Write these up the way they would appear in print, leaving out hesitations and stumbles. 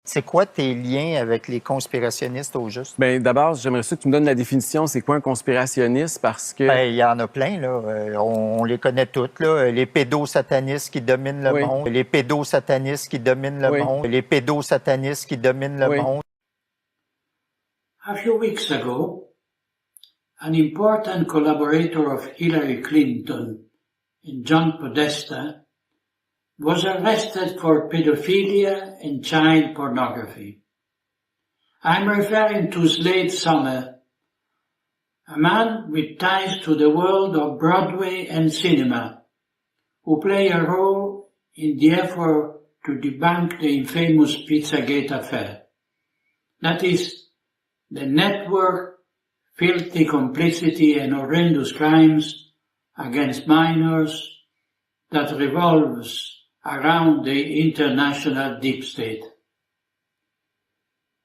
C'est quoi tes liens avec les conspirationnistes au juste? Bien, d'abord, j'aimerais ça que tu me donnes la définition. C'est quoi un conspirationniste? Parce que... Ben, il y en a plein, là. On les connaît toutes, là. Les pédosatanistes qui dominent le monde. Les pédosatanistes qui dominent le monde. Les pédosatanistes qui dominent le monde. A few weeks ago, an important collaborator of Hillary Clinton, John Podesta, was arrested for pedophilia and child pornography. I'm referring to Slade Summer, a man with ties to the world of Broadway and cinema, who played a role in the effort to debunk the infamous Pizzagate affair. That is, the network, filthy complicity and horrendous crimes against minors that revolves around the international deep state.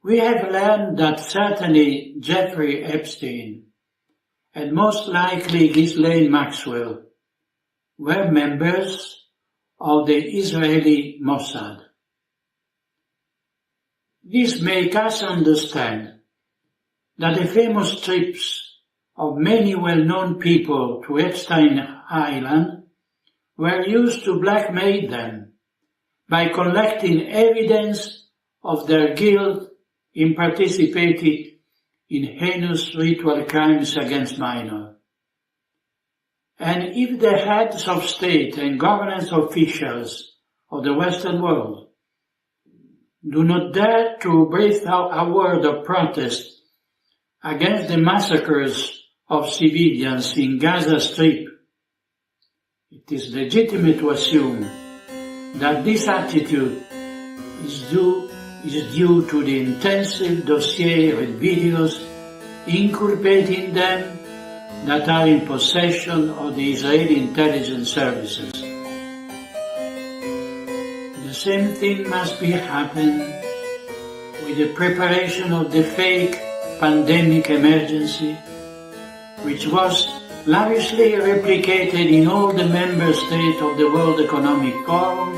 We have learned that certainly Jeffrey Epstein and most likely Ghislaine Maxwell were members of the Israeli Mossad. This makes us understand that the famous trips of many well-known people to Epstein Island were used to blackmail them by collecting evidence of their guilt in participating in heinous ritual crimes against minors. And if the heads of state and governance officials of the Western world do not dare to breathe out a word of protest against the massacres of civilians in Gaza Strip, it is legitimate to assume that this attitude is due to the intensive dossier with videos inculpating them that are in possession of the Israeli intelligence services. The same thing must be happening with the preparation of the fake pandemic emergency, which was lavishly replicated in all the member states of the World Economic Forum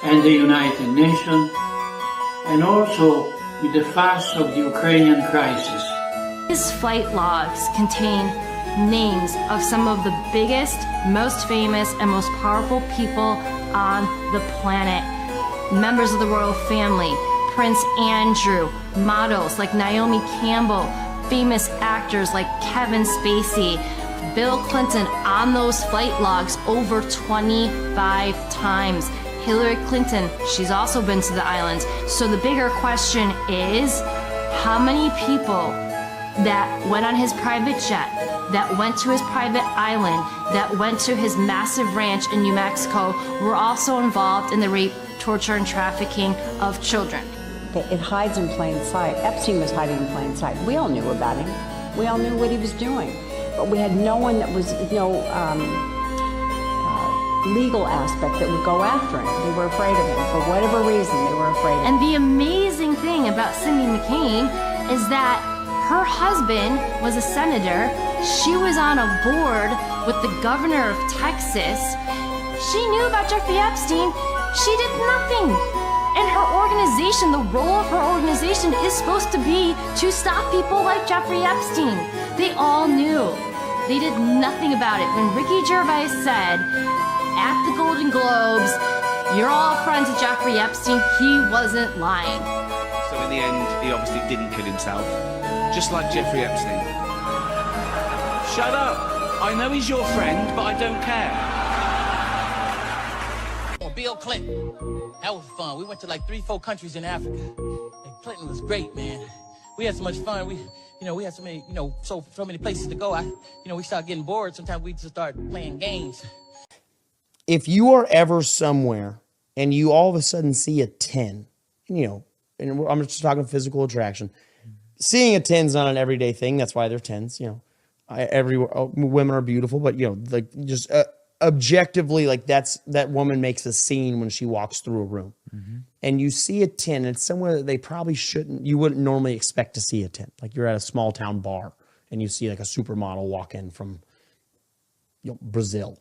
and the United Nations, and also with the farce of the Ukrainian crisis. These flight logs contain names of some of the biggest, most famous, and most powerful people on the planet. Members of the royal family, Prince Andrew, models like Naomi Campbell, famous actors like Kevin Spacey, Bill Clinton on those flight logs over 25 times. Hillary Clinton, she's also been to the islands. So the bigger question is, how many people that went on his private jet, that went to his private island, that went to his massive ranch in New Mexico were also involved in the rape, torture, and trafficking of children? It hides in plain sight. Epstein was hiding in plain sight. We all knew about him. We all knew what he was doing. But we had no one that was, legal aspect that would go after him. They were afraid of him. For whatever reason, they were afraid of him. And the amazing thing about Cindy McCain is that her husband was a senator. She was on a board with the governor of Texas. She knew about Jeffrey Epstein. She did nothing. And her organization, the role of her organization is supposed to be to stop people like Jeffrey Epstein. They all knew. They did nothing about it. When Ricky Gervais said at the Golden Globes, "You're all friends with Jeffrey Epstein," he wasn't lying. So in the end, he obviously didn't kill himself, just like Jeffrey Epstein. Shut up! I know he's your friend, but I don't care. Bill Clinton. That was fun. We went to like 3-4 countries in Africa. And Clinton was great, man. We had so much fun. We had so many, so many places to go. We started getting bored. Sometimes we just start playing games. If you are ever somewhere and you all of a sudden see a 10, and I'm just talking physical attraction, seeing a 10 is not an everyday thing. That's why they're 10s. Women are beautiful, but objectively, like that woman makes a scene when she walks through a room. Mm-hmm. And you see a 10, it's somewhere that they probably you wouldn't normally expect to see a 10. Like you're at a small town bar and you see like a supermodel walk in from Brazil.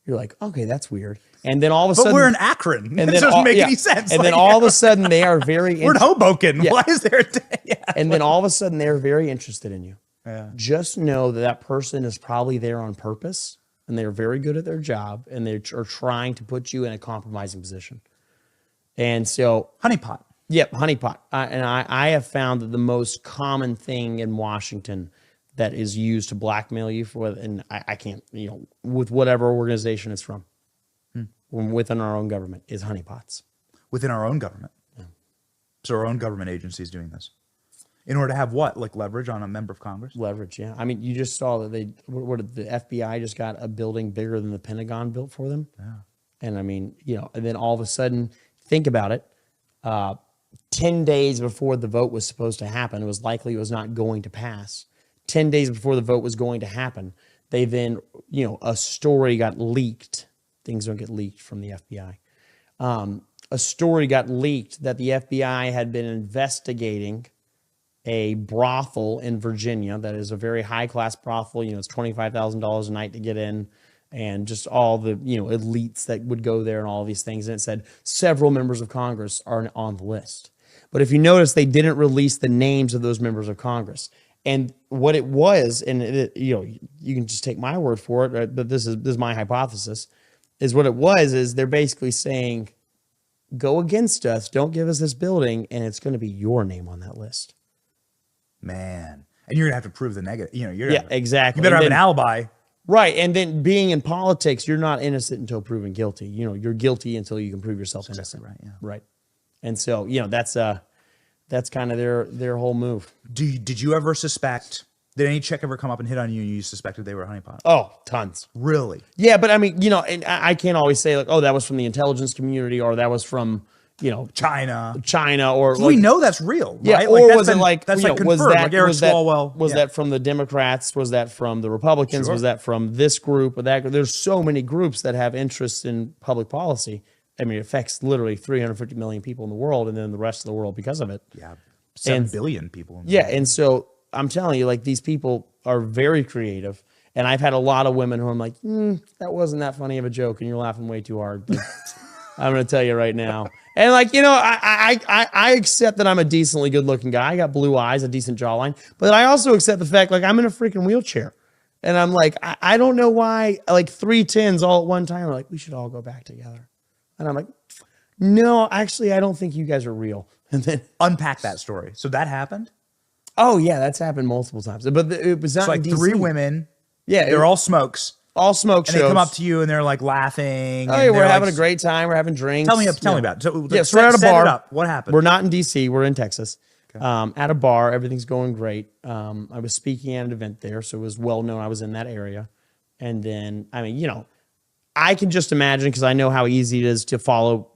You're like, okay, that's weird. And then all of a But sudden, we're in Akron. and It then doesn't make yeah. any sense. And then Like, all of a sudden, they are very. we're in Hoboken. Yeah. Why is there? Yeah. And then all of a sudden, they're very interested in you. Yeah. Just know that that person is probably there on purpose, and they're very good at their job, and they are trying to put you in a compromising position. And so, Honeypot. yep, honeypot. I have found that the most common thing in Washington that is used to blackmail you for, and I can't, with whatever organization it's from, within our own government, is honeypots. Within our own government. So our own government agency is doing this. In order to have what? Like leverage on a member of Congress? Leverage, yeah. I mean, you just saw that the FBI just got a building bigger than the Pentagon built for them. Yeah. And I mean, and then all of a sudden, think about it. 10 days before the vote was supposed to happen, it was likely it was not going to pass. 10 days before the vote was going to happen, they then, a story got leaked. Things don't get leaked from the FBI. A story got leaked that the FBI had been investigating a brothel in Virginia that is a very high-class brothel. It's $25,000 a night to get in, and just all the, elites that would go there and all these things. And it said several members of Congress are on the list. But if you notice, they didn't release the names of those members of Congress. And what it was, and you can just take my word for it, right? But this is my hypothesis, is what it was is they're basically saying, go against us, don't give us this building, and it's going to be your name on that list. Man. And you're going to have to prove the negative. Exactly. You better And have then- an alibi. Right. And then being in politics, you're not innocent until proven guilty. You're guilty until you can prove yourself innocent. Right. Yeah. Right. And so, that's kind of their whole move. Did you ever suspect, did any chick ever come up and hit on you and you suspected they were a honeypot? Oh, tons. Really? Yeah. But I mean, and I can't always say like, oh, that was from the intelligence community or that was from, China or So we know that's real. Yeah, right? or that's was it like that's confirmed? was that, like Eric Swalwell? Was that from the Democrats? Was that from the Republicans? Sure. Was that from this group or that group? There's so many groups that have interest in public policy. I mean, it affects literally 350 million people in the world, and then the rest of the world because of it. Yeah, 7 billion people. In the world. And so I'm telling you, like these people are very creative, and I've had a lot of women who I'm like, that wasn't that funny of a joke, and you're laughing way too hard. Like, I'm going to tell you right now. And like, I accept that I'm a decently good looking guy. I got blue eyes, a decent jawline, but I also accept the fact like I'm in a freaking wheelchair. And I'm like, I don't know why like 3 10s all at one time are like, we should all go back together. And I'm like, no, actually, I don't think you guys are real. And then unpack that story. So that happened? Oh yeah, that's happened multiple times. But it was not so like in DC. 3 women. Yeah. They're all smokes. All smoke shows. And they come up to you and they're like laughing. Oh, yeah, we're having a great time. We're having drinks. Tell me about it. So, yeah, so we're at a bar. It up. What happened? We're not in DC. We're in Texas. Okay. At a bar. Everything's going great. I was speaking at an event there, so it was well known I was in that area. And then, I mean, I can just imagine because I know how easy it is to follow,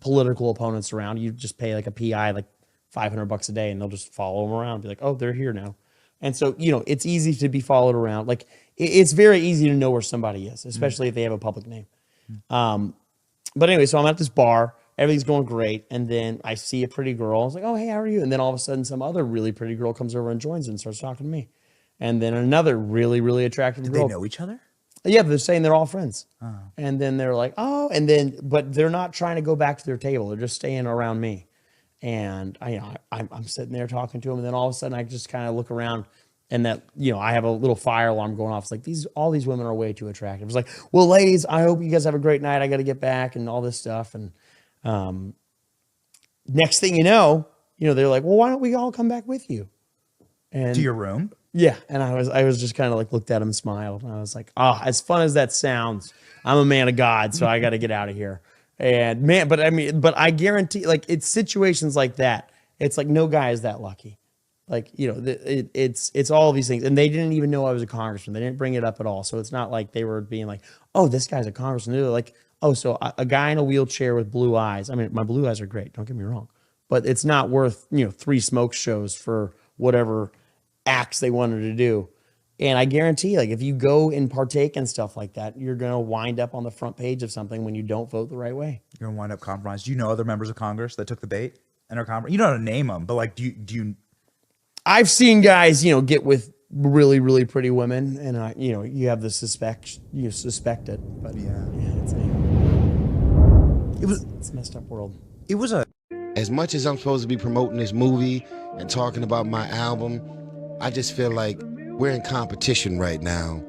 political opponents around. You just pay like a PI like $500 a day, and they'll just follow them around and be like, oh, they're here now. And so, it's easy to be followed around. Like, it's very easy to know where somebody is, especially if they have a public name. But anyway, so I'm at this bar. Everything's going great. And then I see a pretty girl. I was like, oh, hey, how are you? And then all of a sudden, some other really pretty girl comes over and joins and starts talking to me. And then another really, really attractive girl. They know each other? Yeah, they're saying they're all friends. Oh. And then they're like, oh, but they're not trying to go back to their table. They're just staying around me. And I'm sitting there talking to them, and then all of a sudden I just kind of look around, and that I have a little fire alarm going off. It's like all these women are way too attractive. It's like, well, ladies, I hope you guys have a great night. I got to get back and all this stuff. And next thing you know, they're like, well, why don't we all come back with you? And to your room? Yeah, and I was just kind of like looked at him and smiled, and I was like, as fun as that sounds, I'm a man of God, so I got to get out of here. And man, but I guarantee, like, it's situations like that. It's like no guy is that lucky. Like, it's all these things. And they didn't even know I was a congressman. They didn't bring it up at all. So it's not like they were being like, oh, this guy's a congressman. They're like, oh, so a guy in a wheelchair with blue eyes. I mean, my blue eyes are great. Don't get me wrong. But it's not worth, 3 smoke shows for whatever acts they wanted to do. And I guarantee, like, if you go and partake in stuff like that, you're going to wind up on the front page of something when you don't vote the right way. You're going to wind up compromised. Do you know other members of Congress that took the bait and are compromised? You don't know how to name them, but like, do you? I've seen guys, get with really, really pretty women, and you have the suspect it, but it's a messed up world. It was a. As much as I'm supposed to be promoting this movie and talking about my album, I just feel like we're in competition right now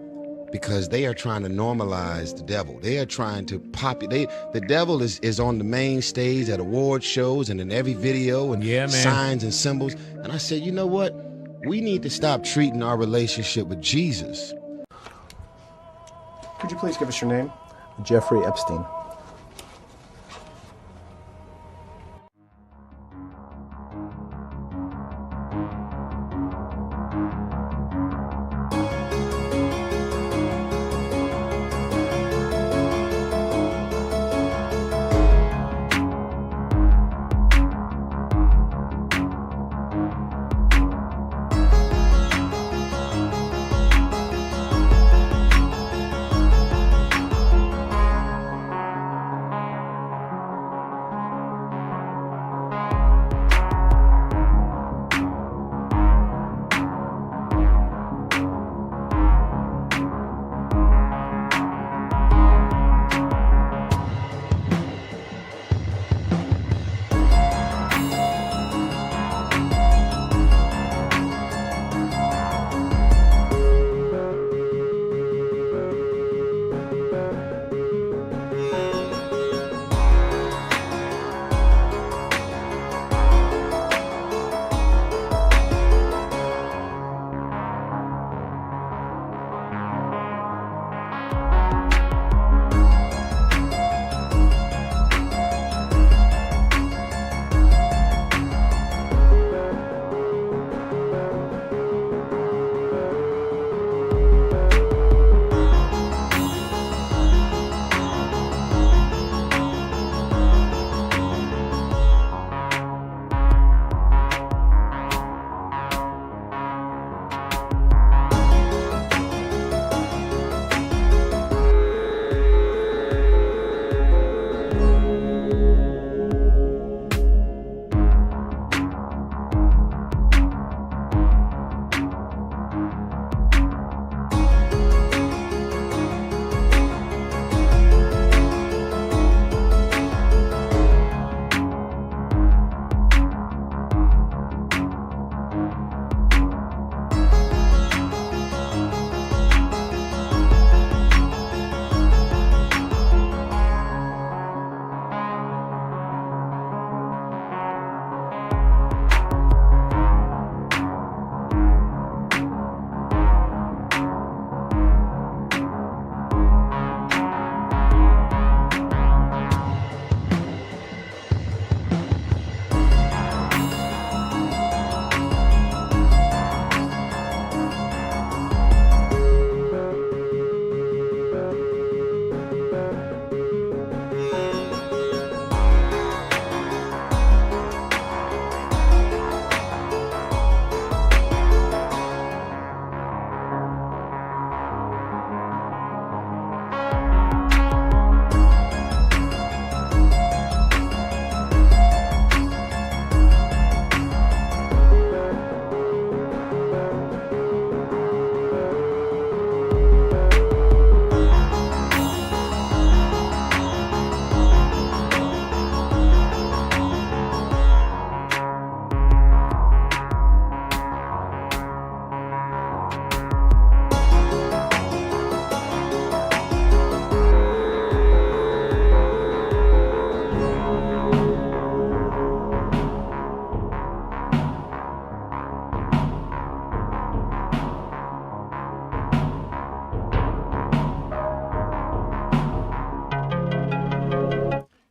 because they are trying to normalize the devil. They are trying to the devil is on the main stage at award shows and in every video and signs and symbols. And I said, you know what? We need to stop treating our relationship with Jesus. Could you please give us your name? Jeffrey Epstein.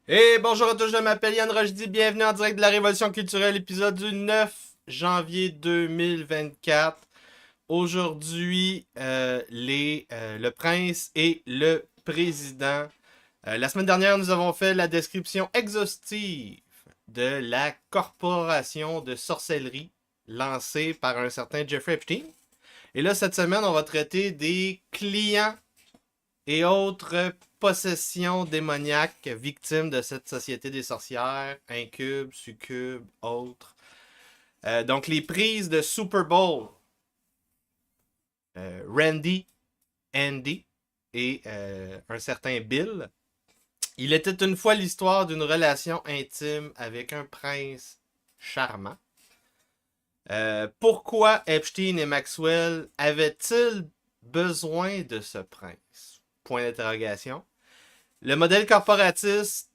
Et bonjour à tous, je m'appelle Yann Rochdy, bienvenue en direct de la Révolution culturelle, épisode du 9 janvier 2024. Aujourd'hui, le prince et le président. La semaine dernière, nous avons fait la description exhaustive de la corporation de sorcellerie lancée par un certain Jeffrey Epstein. Et là, cette semaine, on va traiter des clients et autres possessions démoniaques victimes de cette société des sorcières, incubes, succubes, autres. Donc, les prises de Super Bowl. Randy, Andy et un certain Bill. Il était une fois l'histoire d'une relation intime avec un prince charmant. Pourquoi Epstein et Maxwell avaient-ils besoin de ce prince? Point d'interrogation. Le modèle corporatif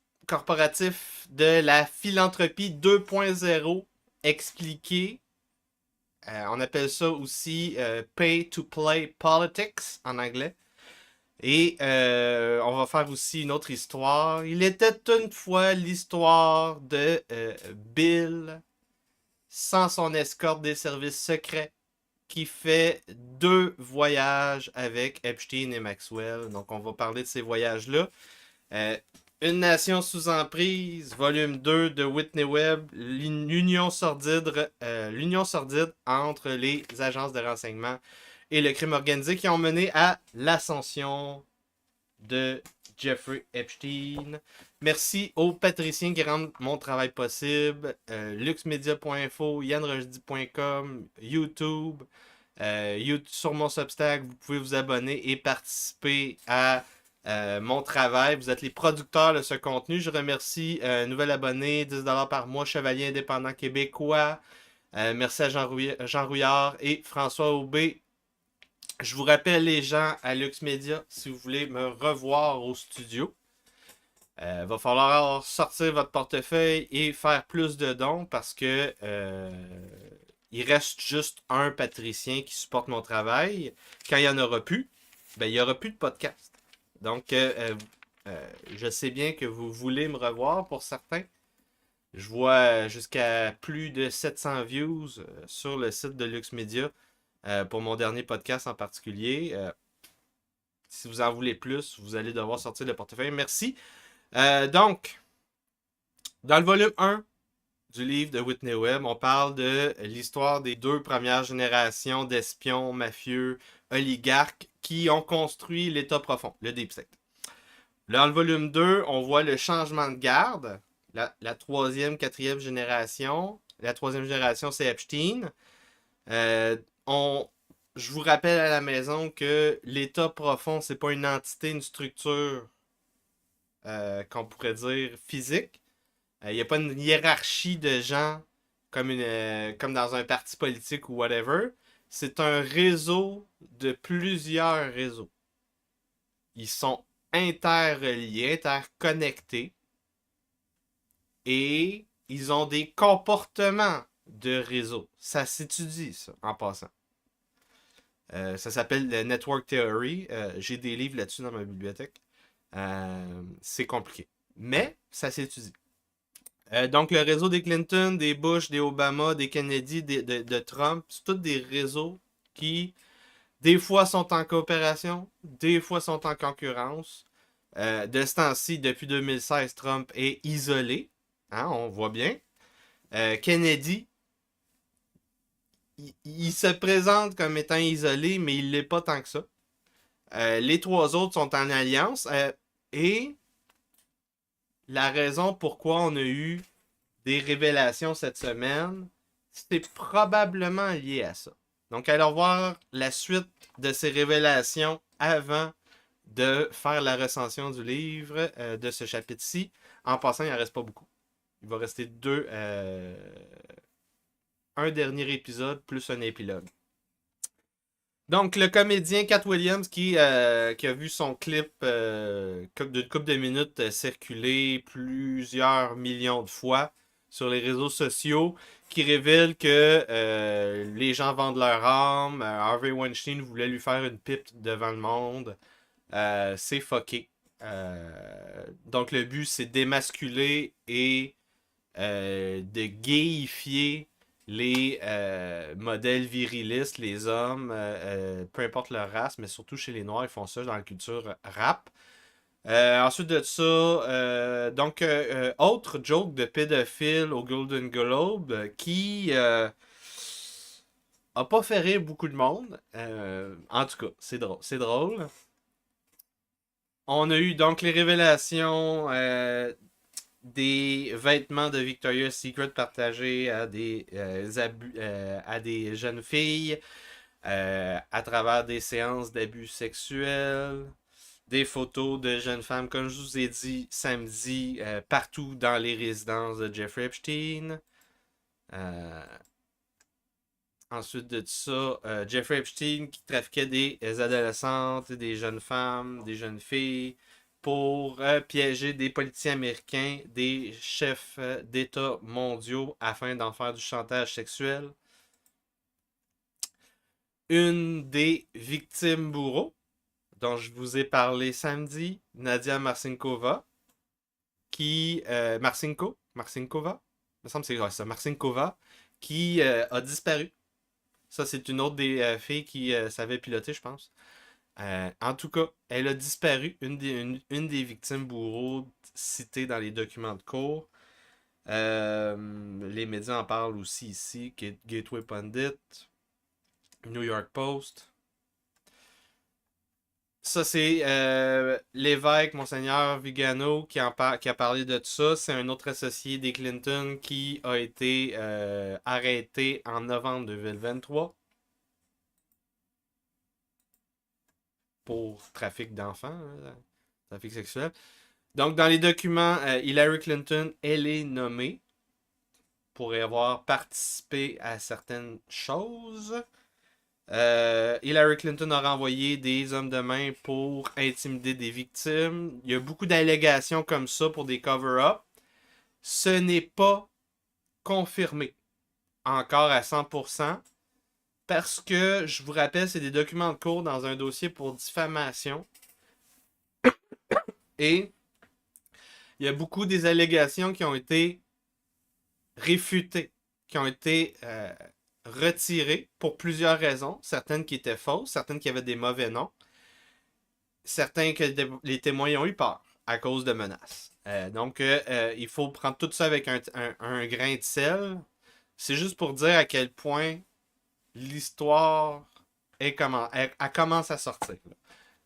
de la philanthropie 2.0 expliqué. On appelle ça aussi pay-to-play politics en anglais. Et on va faire aussi une autre histoire. Il était une fois l'histoire de Bill sans son escorte des services secrets qui fait 2 voyages avec Epstein et Maxwell. Donc on va parler de ces voyages-là. Une nation sous emprise, volume 2 de Whitney Webb, l'union sordide entre les agences de renseignement et le crime organisé qui ont mené à l'ascension de Jeffrey Epstein. Merci aux patriciens qui rendent mon travail possible. luxmedia.info, yanrojdi.com, YouTube. Sur mon Substack, vous pouvez vous abonner et participer à mon travail. Vous êtes les producteurs de ce contenu. Je remercie un nouvel abonné, 10$ par mois, Chevalier indépendant québécois. Merci à Jean Rouillard et François Aubé. Je vous rappelle les gens à Lux Media, si vous voulez me revoir au studio. Va falloir sortir votre portefeuille et faire plus de dons parce que il reste juste un patricien qui supporte mon travail. Quand il n'y en aura plus, ben, il n'y aura plus de podcast. Donc, je sais bien que vous voulez me revoir pour certains. Je vois jusqu'à plus de 700 views sur le site de Lux Media pour mon dernier podcast en particulier. Si vous en voulez plus, vous allez devoir sortir le portefeuille. Merci. Donc, dans le volume 1 du livre de Whitney Webb, on parle de l'histoire des 2 premières générations d'espions, mafieux, oligarques qui ont construit l'État profond, le Deep State. Dans le volume 2, on voit le changement de garde, la 3e, 4e génération. La 3e génération, c'est Epstein. Je vous rappelle à la maison que l'État profond, c'est pas une entité, une structure qu'on pourrait dire physique. Il n'y a pas une hiérarchie de gens comme dans un parti politique ou whatever. C'est un réseau de plusieurs réseaux. Ils sont interreliés, interconnectés. Et ils ont des comportements de réseau. Ça s'étudie, ça, en passant. Ça s'appelle le Network Theory. J'ai des livres là-dessus dans ma bibliothèque. C'est compliqué. Mais ça s'étudie. Donc, le réseau des Clinton, des Bush, des Obama, des Kennedy, de Trump, c'est tous des réseaux qui, des fois, sont en coopération, des fois, sont en concurrence. De ce temps-ci, depuis 2016, Trump est isolé. Hein, on voit bien. Kennedy, il se présente comme étant isolé, mais il ne l'est pas tant que ça. Les 3 autres sont en alliance. Et la raison pourquoi on a eu des révélations cette semaine, c'est probablement lié à ça. Donc, allons voir la suite de ces révélations avant de faire la recension du livre de ce chapitre-ci. En passant, il n'en reste pas beaucoup. Il va rester un dernier épisode plus un épilogue. Donc, le comédien Cat Williams qui a vu son clip d'une couple de minutes circuler plusieurs millions de fois sur les réseaux sociaux, qui révèle que les gens vendent leur âme. Harvey Weinstein voulait lui faire une pipe devant le monde. C'est fucké. Donc, le but, c'est d'émasculer et de gayifier les modèles virilistes, les hommes, peu importe leur race, mais surtout chez les Noirs, ils font ça dans la culture rap. Ensuite de ça, autre joke de pédophile au Golden Globe qui a pas fait rire beaucoup de monde. En tout cas, c'est drôle. C'est drôle. On a eu donc les révélations des vêtements de Victoria's Secret partagés à des jeunes filles. à travers des séances d'abus sexuels, des photos de jeunes femmes, comme je vous ai dit samedi, partout dans les résidences de Jeffrey Epstein. Ensuite de ça, Jeffrey Epstein qui trafiquait des adolescentes, des jeunes femmes, des jeunes filles pour piéger des politiciens américains, des chefs d'État mondiaux afin d'en faire du chantage sexuel. Une des victimes bourreaux dont je vous ai parlé samedi, Nadia Marcinkova, Marcinkova, il me semble que c'est ça, Marcinkova, qui a disparu. Ça, c'est une autre des filles qui savait piloter, je pense. En tout cas, elle a disparu, une des victimes bourreaux citées dans les documents de cour. Les médias en parlent aussi ici, Gateway Pundit, New York Post. Ça, c'est l'évêque, Monseigneur Vigano, qui a parlé de ça. C'est un autre associé des Clinton qui a été arrêté en novembre 2023 pour trafic d'enfants, trafic sexuel. Donc, dans les documents, Hillary Clinton, elle est nommée pour avoir participé à certaines choses. Hillary Clinton a renvoyé des hommes de main pour intimider des victimes. Il y a beaucoup d'allégations comme ça pour des cover-up. Ce n'est pas confirmé encore à 100% parce que, je vous rappelle, c'est des documents de cour dans un dossier pour diffamation. Et il y a beaucoup des allégations qui ont été réfutées, qui ont été retirées pour plusieurs raisons. Certaines qui étaient fausses, certaines qui avaient des mauvais noms, certains que les témoins ont eu peur à cause de menaces. Donc, il faut prendre tout ça avec un grain de sel. C'est juste pour dire à quel point l'histoire commence à sortir. Là.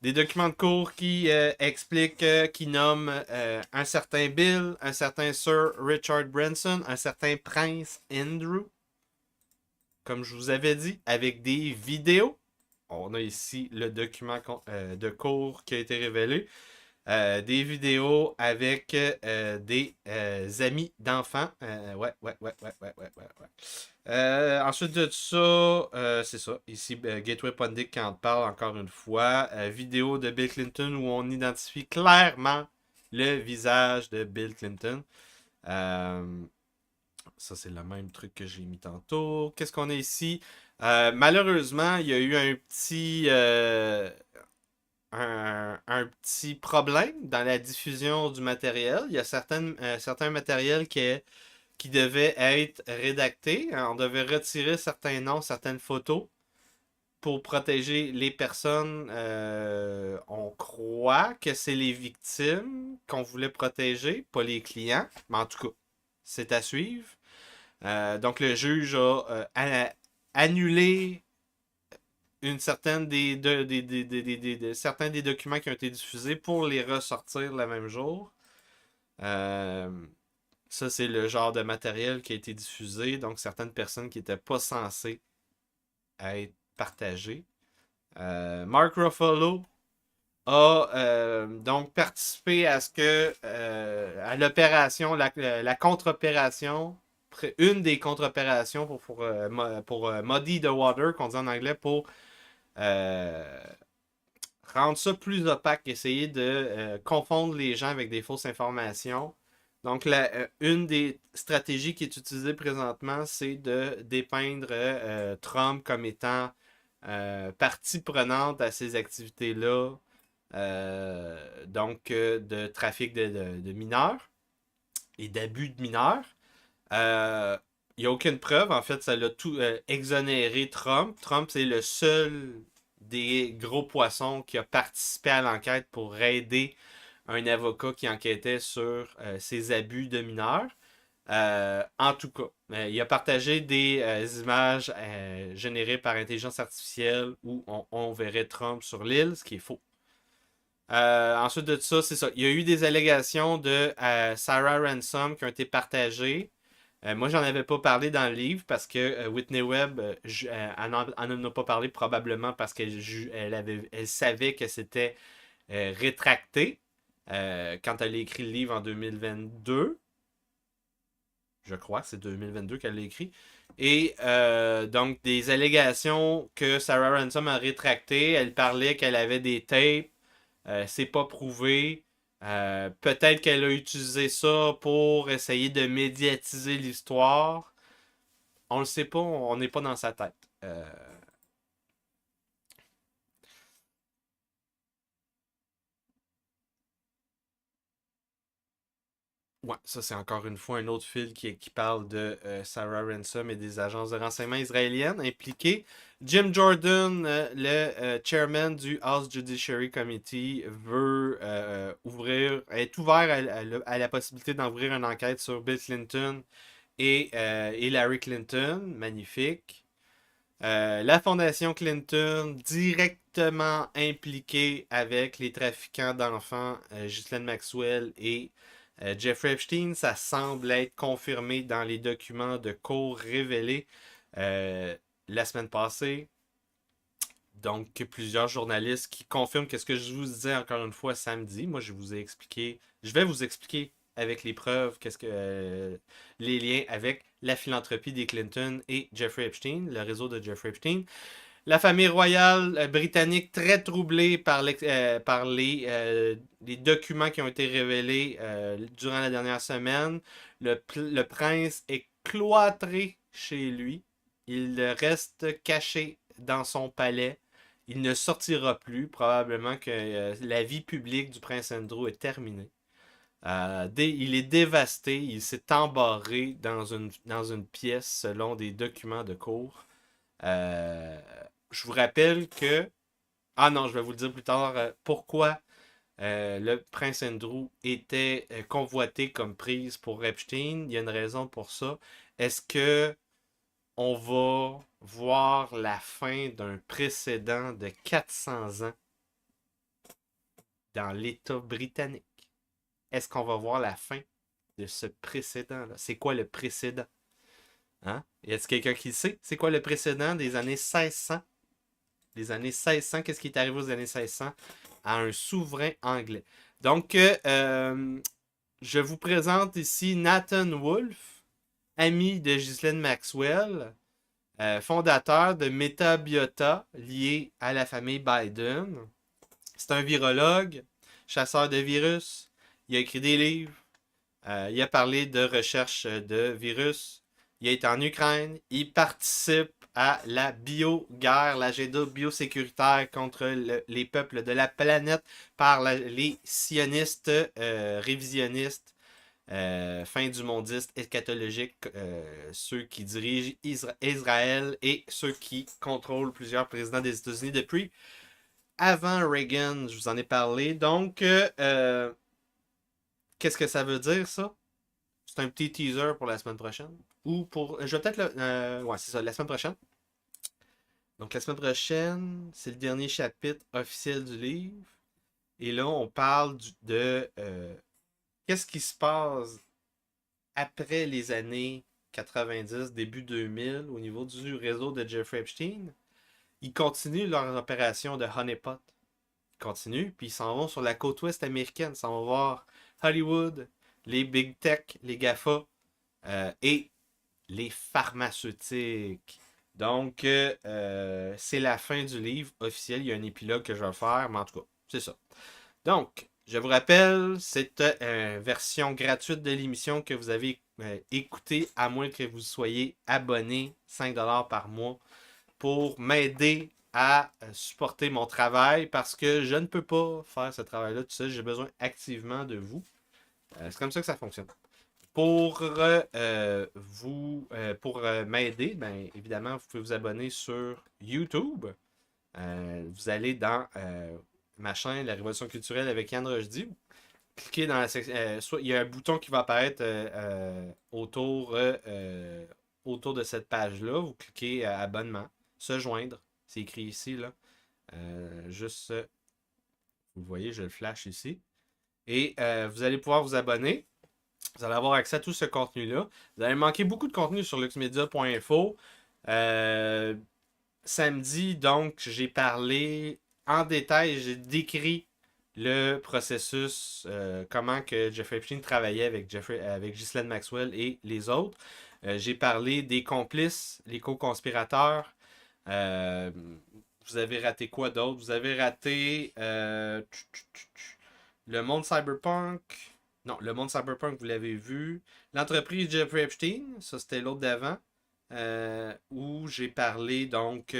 Des documents de cour qui expliquent, qui nomment un certain Bill, un certain Sir Richard Branson, un certain Prince Andrew. Comme je vous avais dit, avec des vidéos. On a ici le document de cour qui a été révélé. Des vidéos avec des amis d'enfants. Ouais. Ensuite de ça, c'est ça. Ici, Gateway Pundit qui en parle encore une fois. Vidéo de Bill Clinton où on identifie clairement le visage de Bill Clinton. Ça, c'est le même truc que j'ai mis tantôt. Qu'est-ce qu'on a ici? Malheureusement, il y a eu un petit... un petit problème dans la diffusion du matériel. Il y a certains matériels qui devaient être rédactés. On devait retirer certains noms, certaines photos pour protéger les personnes. On croit que c'est les victimes qu'on voulait protéger, pas les clients. Mais en tout cas, c'est à suivre. Donc le juge a annulé une certaine certains des documents qui ont été diffusés pour les ressortir le même jour. Ça, c'est le genre de matériel qui a été diffusé. Donc, certaines personnes qui n'étaient pas censées être partagées. Mark Ruffalo a donc participé à ce que à l'opération, la contre-opération, une des contre-opérations pour muddy the water, qu'on dit en anglais, pour rendre ça plus opaque, essayer de confondre les gens avec des fausses informations. Donc, une des stratégies qui est utilisée présentement, c'est de dépeindre Trump comme étant partie prenante à ces activités-là, donc de trafic de mineurs et d'abus de mineurs. Il n'y a aucune preuve. En fait, ça l'a tout exonéré Trump. Trump, c'est le seul des gros poissons qui a participé à l'enquête pour aider un avocat qui enquêtait sur ces abus de mineurs. En tout cas, il a partagé des images générées par intelligence artificielle où on verrait Trump sur l'île, ce qui est faux. Ensuite de ça, c'est ça. Il y a eu des allégations de Sarah Ransom qui ont été partagées. Moi, j'en avais pas parlé dans le livre parce que Whitney Webb, elle n'en a pas parlé probablement parce elle savait que c'était rétracté quand elle a écrit le livre en 2022. Je crois, c'est 2022 qu'elle l'a écrit. Et donc, des allégations que Sarah Ransom a rétractées. Elle parlait qu'elle avait des tapes. C'est pas prouvé. Peut-être qu'elle a utilisé ça pour essayer de médiatiser l'histoire. On le sait pas, on n'est pas dans sa tête. Ouais, ça c'est encore une fois un autre fil qui parle de Sarah Ransom et des agences de renseignement israéliennes impliquées. Jim Jordan, le chairman du House Judiciary Committee, est ouvert à la possibilité d'ouvrir une enquête sur Bill Clinton et Hillary Clinton. Magnifique. La fondation Clinton, directement impliquée avec les trafiquants d'enfants, Ghislaine Maxwell et Jeffrey Epstein, ça semble être confirmé dans les documents de cour révélés la semaine passée. Donc, plusieurs journalistes qui confirment que ce que je vous disais encore une fois samedi. Moi, je vais vous expliquer avec les preuves les liens avec la philanthropie des Clinton et Jeffrey Epstein, le réseau de Jeffrey Epstein. La famille royale britannique très troublée par les documents qui ont été révélés durant la dernière semaine. Le prince est cloîtré chez lui. Il reste caché dans son palais. Il ne sortira plus. Probablement que la vie publique du prince Andrew est terminée. Il est dévasté. Il s'est embarré dans une pièce selon des documents de cour. Je vous rappelle que... Ah non, je vais vous le dire plus tard. Pourquoi le prince Andrew était convoité comme prise pour Epstein. Il y a une raison pour ça. Est-ce que on va voir la fin d'un précédent de 400 ans dans l'État britannique? Est-ce qu'on va voir la fin de ce précédent-là? C'est quoi le précédent? Hein? Y a-t-il quelqu'un qui le sait? C'est quoi le précédent des années 1600? Les années 1600, qu'est-ce qui est arrivé aux années 1600 à un souverain anglais? Donc, je vous présente ici Nathan Wolfe, ami de Ghislaine Maxwell, fondateur de Metabiota, lié à la famille Biden. C'est un virologue, chasseur de virus. Il a écrit des livres. Il a parlé de recherche de virus. Il est en Ukraine. Il participe à la bioguerre, l'agenda biosécuritaire contre les peuples de la planète par les sionistes révisionnistes, fin du mondiste eschatologique, ceux qui dirigent Israël et ceux qui contrôlent plusieurs présidents des États-Unis depuis avant Reagan. Je vous en ai parlé. Donc, qu'est-ce que ça veut dire, ça? C'est un petit teaser pour la semaine prochaine. Ou pour... Je vais peut-être... ouais, c'est ça, la semaine prochaine. Donc, la semaine prochaine, c'est le dernier chapitre officiel du livre. Et là, on parle de... qu'est-ce qui se passe après les années 90, début 2000, au niveau du réseau de Jeffrey Epstein? Ils continuent leur opération de honeypot. Ils continuent, puis ils s'en vont sur la côte ouest américaine. Ils s'en vont voir Hollywood, les big tech, les GAFA et les pharmaceutiques. Donc, c'est la fin du livre officiel. Il y a un épilogue que je vais faire, mais en tout cas, c'est ça. Donc, je vous rappelle, c'est une version gratuite de l'émission que vous avez écoutée, à moins que vous soyez abonné 5$ par mois pour m'aider à supporter mon travail parce que je ne peux pas faire ce travail-là tout seul. J'ai besoin activement de vous. C'est comme ça que ça fonctionne. Pour m'aider, bien évidemment, vous pouvez vous abonner sur YouTube. Vous allez dans ma chaîne, La Révolution culturelle avec Yann Rochdy. Cliquez dans la section. Il y a un bouton qui va apparaître autour de cette page-là. Vous cliquez abonnement, se joindre. C'est écrit ici, là. Juste, vous voyez, je le flash ici. Et vous allez pouvoir vous abonner. Vous allez avoir accès à tout ce contenu-là. Vous allez manquer beaucoup de contenu sur luxmedia.info. Samedi, donc, j'ai parlé en détail, j'ai décrit le processus, comment que Jeffrey Epstein travaillait avec Ghislaine Maxwell et les autres. J'ai parlé des complices, les co-conspirateurs. Vous avez raté quoi d'autre? Vous avez raté le monde cyberpunk. Non, le monde cyberpunk, vous l'avez vu. L'entreprise Jeffrey Epstein, ça c'était l'autre d'avant. Où j'ai parlé donc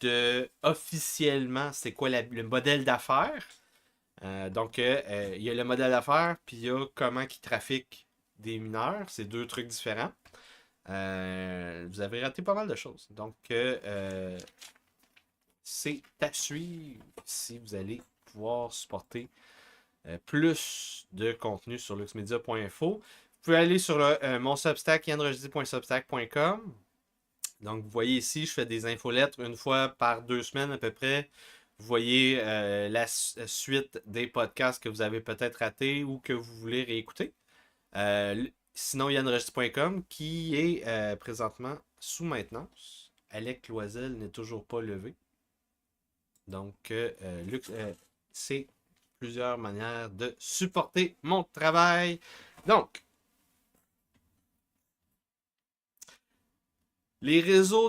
de officiellement c'est quoi le modèle d'affaires. Donc il y a le modèle d'affaires, puis il y a comment ils trafiquent des mineurs. C'est deux trucs différents. Vous avez raté pas mal de choses. Donc c'est à suivre si vous allez pouvoir supporter plus de contenu sur luxmedia.info. Vous pouvez aller sur mon Substack, yanrojdi.substack.com. Donc, vous voyez ici, je fais des infolettres une fois par 2 semaines à peu près. Vous voyez la suite des podcasts que vous avez peut-être ratés ou que vous voulez réécouter. Sinon, yanrojdi.com qui est présentement sous maintenance. Alec Loisel n'est toujours pas levé. Donc, c'est plusieurs manières de supporter mon travail. Donc, les réseaux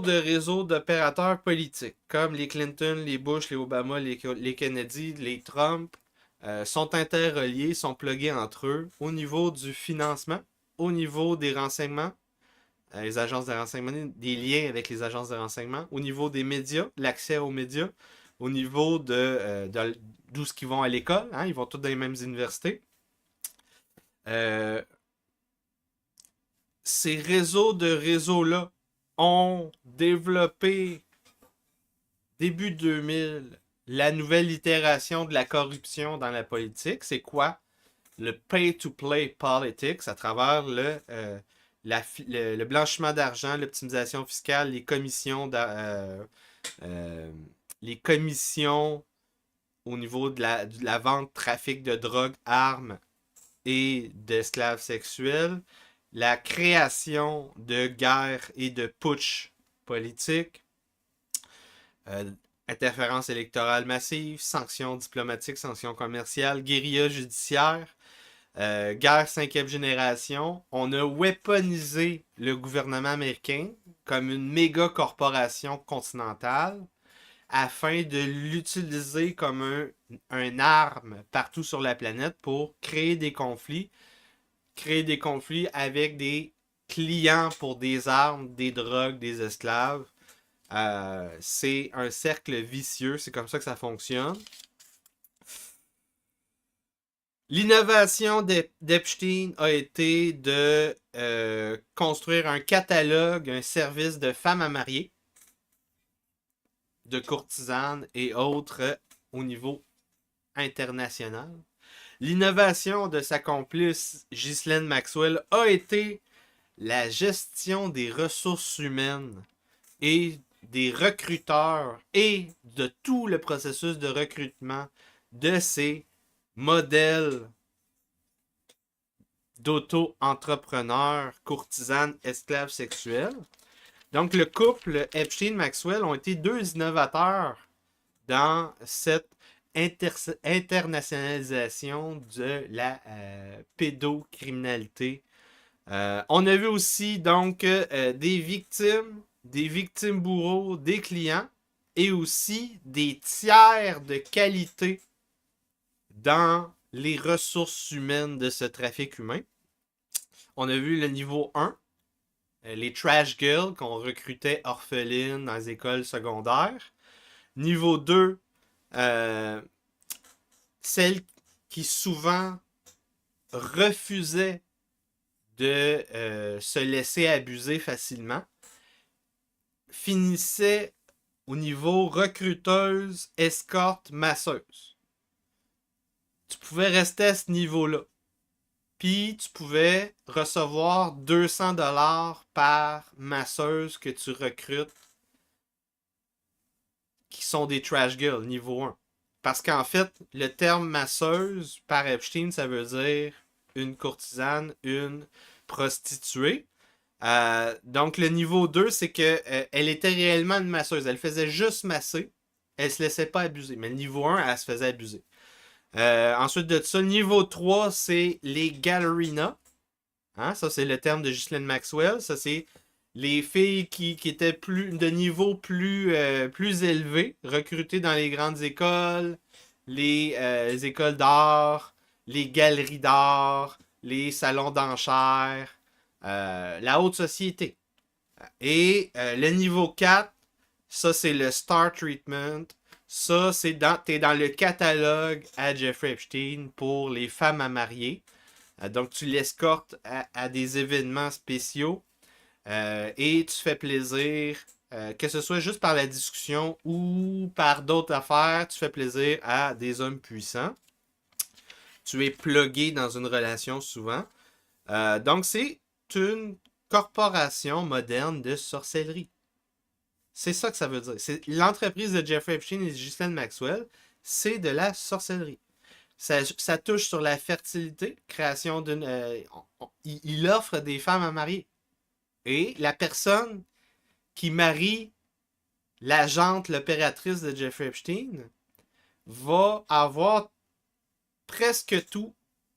d'opérateurs politiques, comme les Clinton, les Bush, les Obama, les Kennedy, les Trump, sont interreliés, sont plugués entre eux au niveau du financement, au niveau des renseignements, les agences de renseignement, des liens avec les agences de renseignement, au niveau des médias, l'accès aux médias, au niveau d'où ce qu'ils vont à l'école, hein, ils vont tous dans les mêmes universités. Ces réseaux-là ont développé, début 2000, la nouvelle itération de la corruption dans la politique. C'est quoi? Le pay-to-play politics à travers le blanchiment d'argent, l'optimisation fiscale, les commissions au niveau de la vente, trafic de drogue, armes et d'esclaves sexuels, la création de guerres et de putsch politiques, interférence électorale massive, sanctions diplomatiques, sanctions commerciales, guérilla judiciaire, guerre 5e génération. On a weaponisé le gouvernement américain comme une méga corporation continentale afin de l'utiliser comme un arme partout sur la planète pour créer des conflits avec des clients pour des armes, des drogues, des esclaves. C'est un cercle vicieux, c'est comme ça que ça fonctionne. L'innovation d'Epstein a été de construire un catalogue, un service de femmes à marier, de courtisanes et autres au niveau international. L'innovation de sa complice Ghislaine Maxwell a été la gestion des ressources humaines et des recruteurs et de tout le processus de recrutement de ces modèles d'auto-entrepreneurs, courtisanes, esclaves sexuels. Donc, le couple Epstein-Maxwell ont été deux innovateurs dans cette internationalisation de la pédocriminalité. On a vu aussi donc des victimes bourreaux, des clients et aussi des tiers de qualité dans les ressources humaines de ce trafic humain. On a vu le niveau 1, les trash girls qu'on recrutait orphelines dans les écoles secondaires. Niveau 2, celles qui souvent refusaient de se laisser abuser facilement, finissaient au niveau recruteuse, escorte, masseuse. Tu pouvais rester à ce niveau-là. Puis tu pouvais recevoir 200$ par masseuse que tu recrutes qui sont des trash girls, niveau 1. Parce qu'en fait, le terme masseuse par Epstein, ça veut dire une courtisane, une prostituée. Donc, le niveau 2, c'est que elle était réellement une masseuse. Elle faisait juste masser. Elle se laissait pas abuser. Mais le niveau 1, elle se faisait abuser. Ensuite de ça, niveau 3, c'est les gallerinas. Hein? Ça, c'est le terme de Ghislaine Maxwell. Ça, c'est les filles qui étaient de niveau plus élevé, recrutées dans les grandes écoles, les écoles d'art, les galeries d'art, les salons d'enchères, la haute société. Et le niveau 4, ça, c'est le Star Treatment. Ça, t'es dans le catalogue à Jeffrey Epstein pour les femmes à marier. Donc, tu l'escortes à des événements spéciaux et tu fais plaisir, que ce soit juste par la discussion ou par d'autres affaires, tu fais plaisir à des hommes puissants. Tu es plugué dans une relation souvent. Donc, c'est une corporation moderne de sorcellerie. C'est ça que ça veut dire. L'entreprise de Jeffrey Epstein et de Ghislaine Maxwell, c'est de la sorcellerie. Ça touche sur la fertilité, création d'une... il offre des femmes à marier. Et la personne qui marie l'agente, l'opératrice de Jeffrey Epstein, va avoir presque tout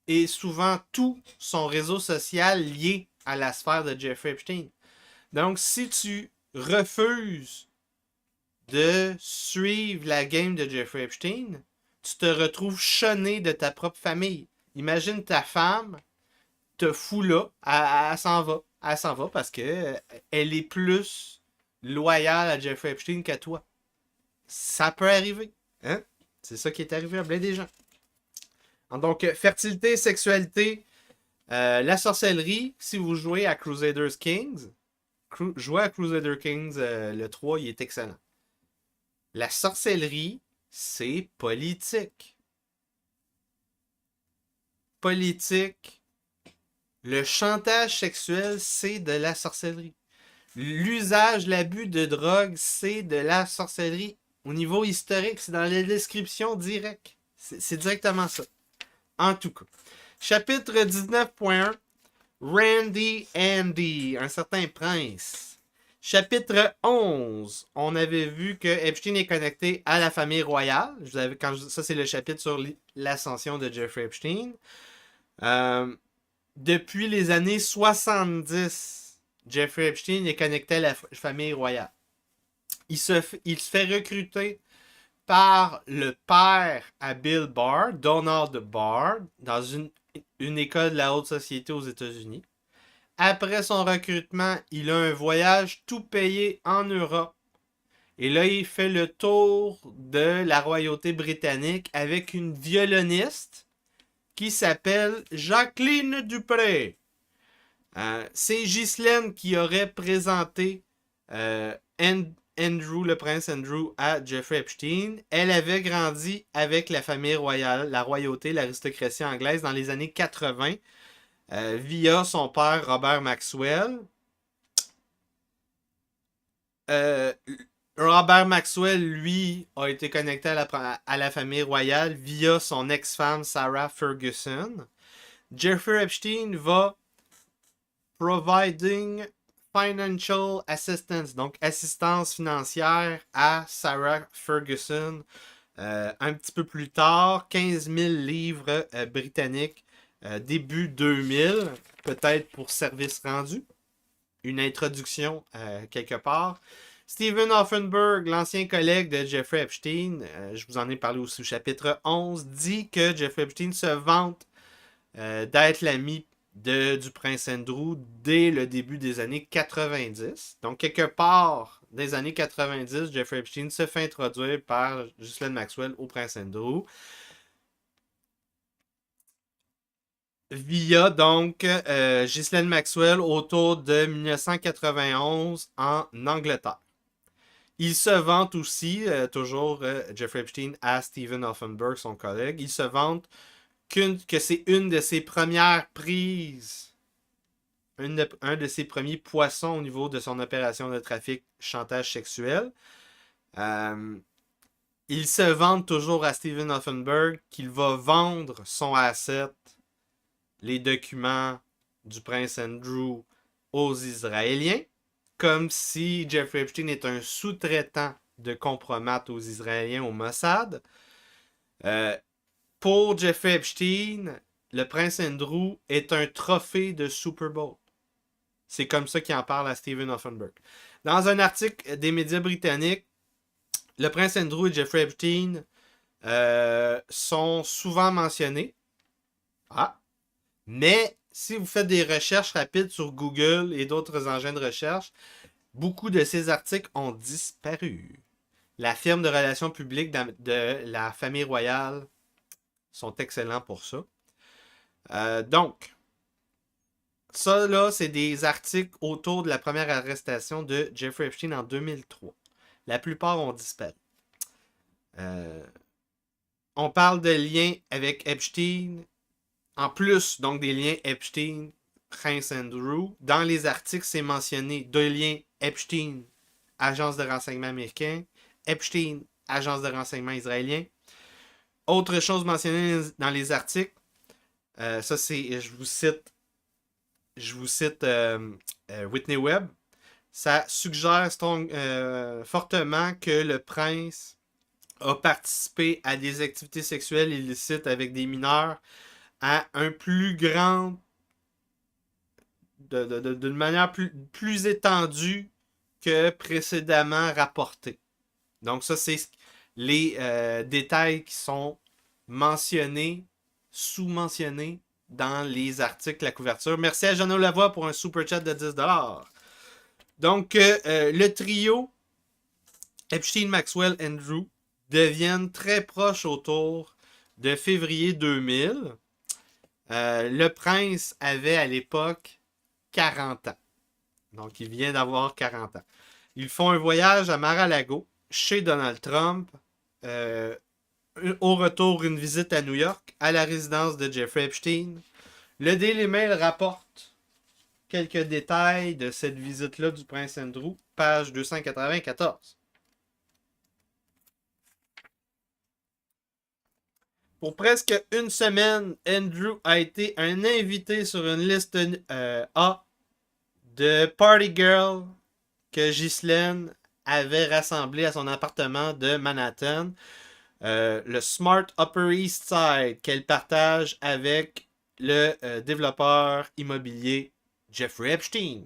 et souvent tout son réseau social lié à la sphère de Jeffrey Epstein. Donc, si tu refuses de suivre la game de Jeffrey Epstein, tu te retrouves chonné de ta propre famille. Imagine ta femme te fout là, elle s'en va. Elle s'en va parce que elle est plus loyale à Jeffrey Epstein qu'à toi. Ça peut arriver. Hein? C'est ça qui est arrivé à plein des gens. Donc, fertilité, sexualité, la sorcellerie, si vous jouez à Crusader Kings, jouez à Crusader Kings, le 3, il est excellent. La sorcellerie, c'est politique. Politique. Le chantage sexuel, c'est de la sorcellerie. L'usage, l'abus de drogue, c'est de la sorcellerie. Au niveau historique, c'est dans la description directe. C'est directement ça. En tout cas. Chapitre 19.1. Randy Andy, un certain prince. Chapitre 11. On avait vu que Epstein est connecté à la famille royale. Ça, c'est le chapitre sur l'ascension de Jeffrey Epstein. Depuis les années 70, Jeffrey Epstein est connecté à la famille royale. Il se fait recruter par le père à Bill Barr, Donald Barr, dans une école de la haute société aux États-Unis. Après son recrutement, il a un voyage tout payé en Europe. Et là, il fait le tour de la royauté britannique avec une violoniste qui s'appelle Jacqueline Dupré. C'est Ghislaine qui aurait présenté Andrew, le prince Andrew, à Jeffrey Epstein. Elle avait grandi avec la famille royale, la royauté, l'aristocratie anglaise dans les années 80 via son père Robert Maxwell. Robert Maxwell, lui, a été connecté à la famille royale via son ex-femme Sarah Ferguson. Jeffrey Epstein va providing financial assistance, donc assistance financière à Sarah Ferguson. Un petit peu plus tard, 15 000 livres britanniques début 2000, peut-être pour service rendu. Une introduction quelque part. Stephen Offenberg, l'ancien collègue de Jeffrey Epstein, je vous en ai parlé aussi au chapitre 11, dit que Jeffrey Epstein se vante d'être l'ami du prince Andrew dès le début des années 90. Donc, quelque part des années 90, Jeffrey Epstein se fait introduire par Ghislaine Maxwell au prince Andrew. Via donc Ghislaine Maxwell autour de 1991 en Angleterre. Il se vante aussi, toujours Jeffrey Epstein à Stephen Offenberg, son collègue, il se vante que c'est une de ses premières prises, un de ses premiers poissons au niveau de son opération de trafic chantage sexuel. Il se vante toujours à Stephen Offenberg qu'il va vendre son asset les documents du prince Andrew aux Israéliens, comme si Jeffrey Epstein est un sous-traitant de compromettre aux Israéliens au Mossad. Pour Jeffrey Epstein, le prince Andrew est un trophée de Super Bowl. C'est comme ça qu'il en parle à Stephen Offenberg. Dans un article des médias britanniques, le prince Andrew et Jeffrey Epstein sont souvent mentionnés. Mais si vous faites des recherches rapides sur Google et d'autres engins de recherche, beaucoup de ces articles ont disparu. La firme de relations publiques de la famille royale sont excellents pour ça. Donc, ça là, c'est des articles autour de la première arrestation de Jeffrey Epstein en 2003. La plupart ont disparu. On parle de liens avec Epstein. En plus, donc, des liens Epstein, Prince Andrew. Dans les articles, c'est mentionné de liens Epstein, agence de renseignement américain, Epstein, agence de renseignement israélien. Autre chose mentionnée dans les articles, ça c'est, je vous cite Whitney Webb. Ça suggère fortement que le prince a participé à des activités sexuelles illicites avec des mineurs à un plus grand, d'une manière plus étendue que précédemment rapporté. Donc ça, c'est les détails qui sont mentionnés, sous-mentionnés dans les articles, la couverture. Merci à Jeannot Lavoie pour un super chat de 10$. Donc, le trio Epstein, Maxwell, Andrew deviennent très proches autour de février 2000. Le prince avait à l'époque 40 ans. Donc, il vient d'avoir 40 ans. Ils font un voyage à Mar-a-Lago chez Donald Trump. Au retour, une visite à New York, à la résidence de Jeffrey Epstein. Le Daily Mail rapporte quelques détails de cette visite-là du prince Andrew, page 294. Pour presque une semaine, Andrew a été un invité sur une liste A de Party Girl que Ghislaine avait rassemblé à son appartement de Manhattan. Le Smart Upper East Side qu'elle partage avec le développeur immobilier Jeffrey Epstein.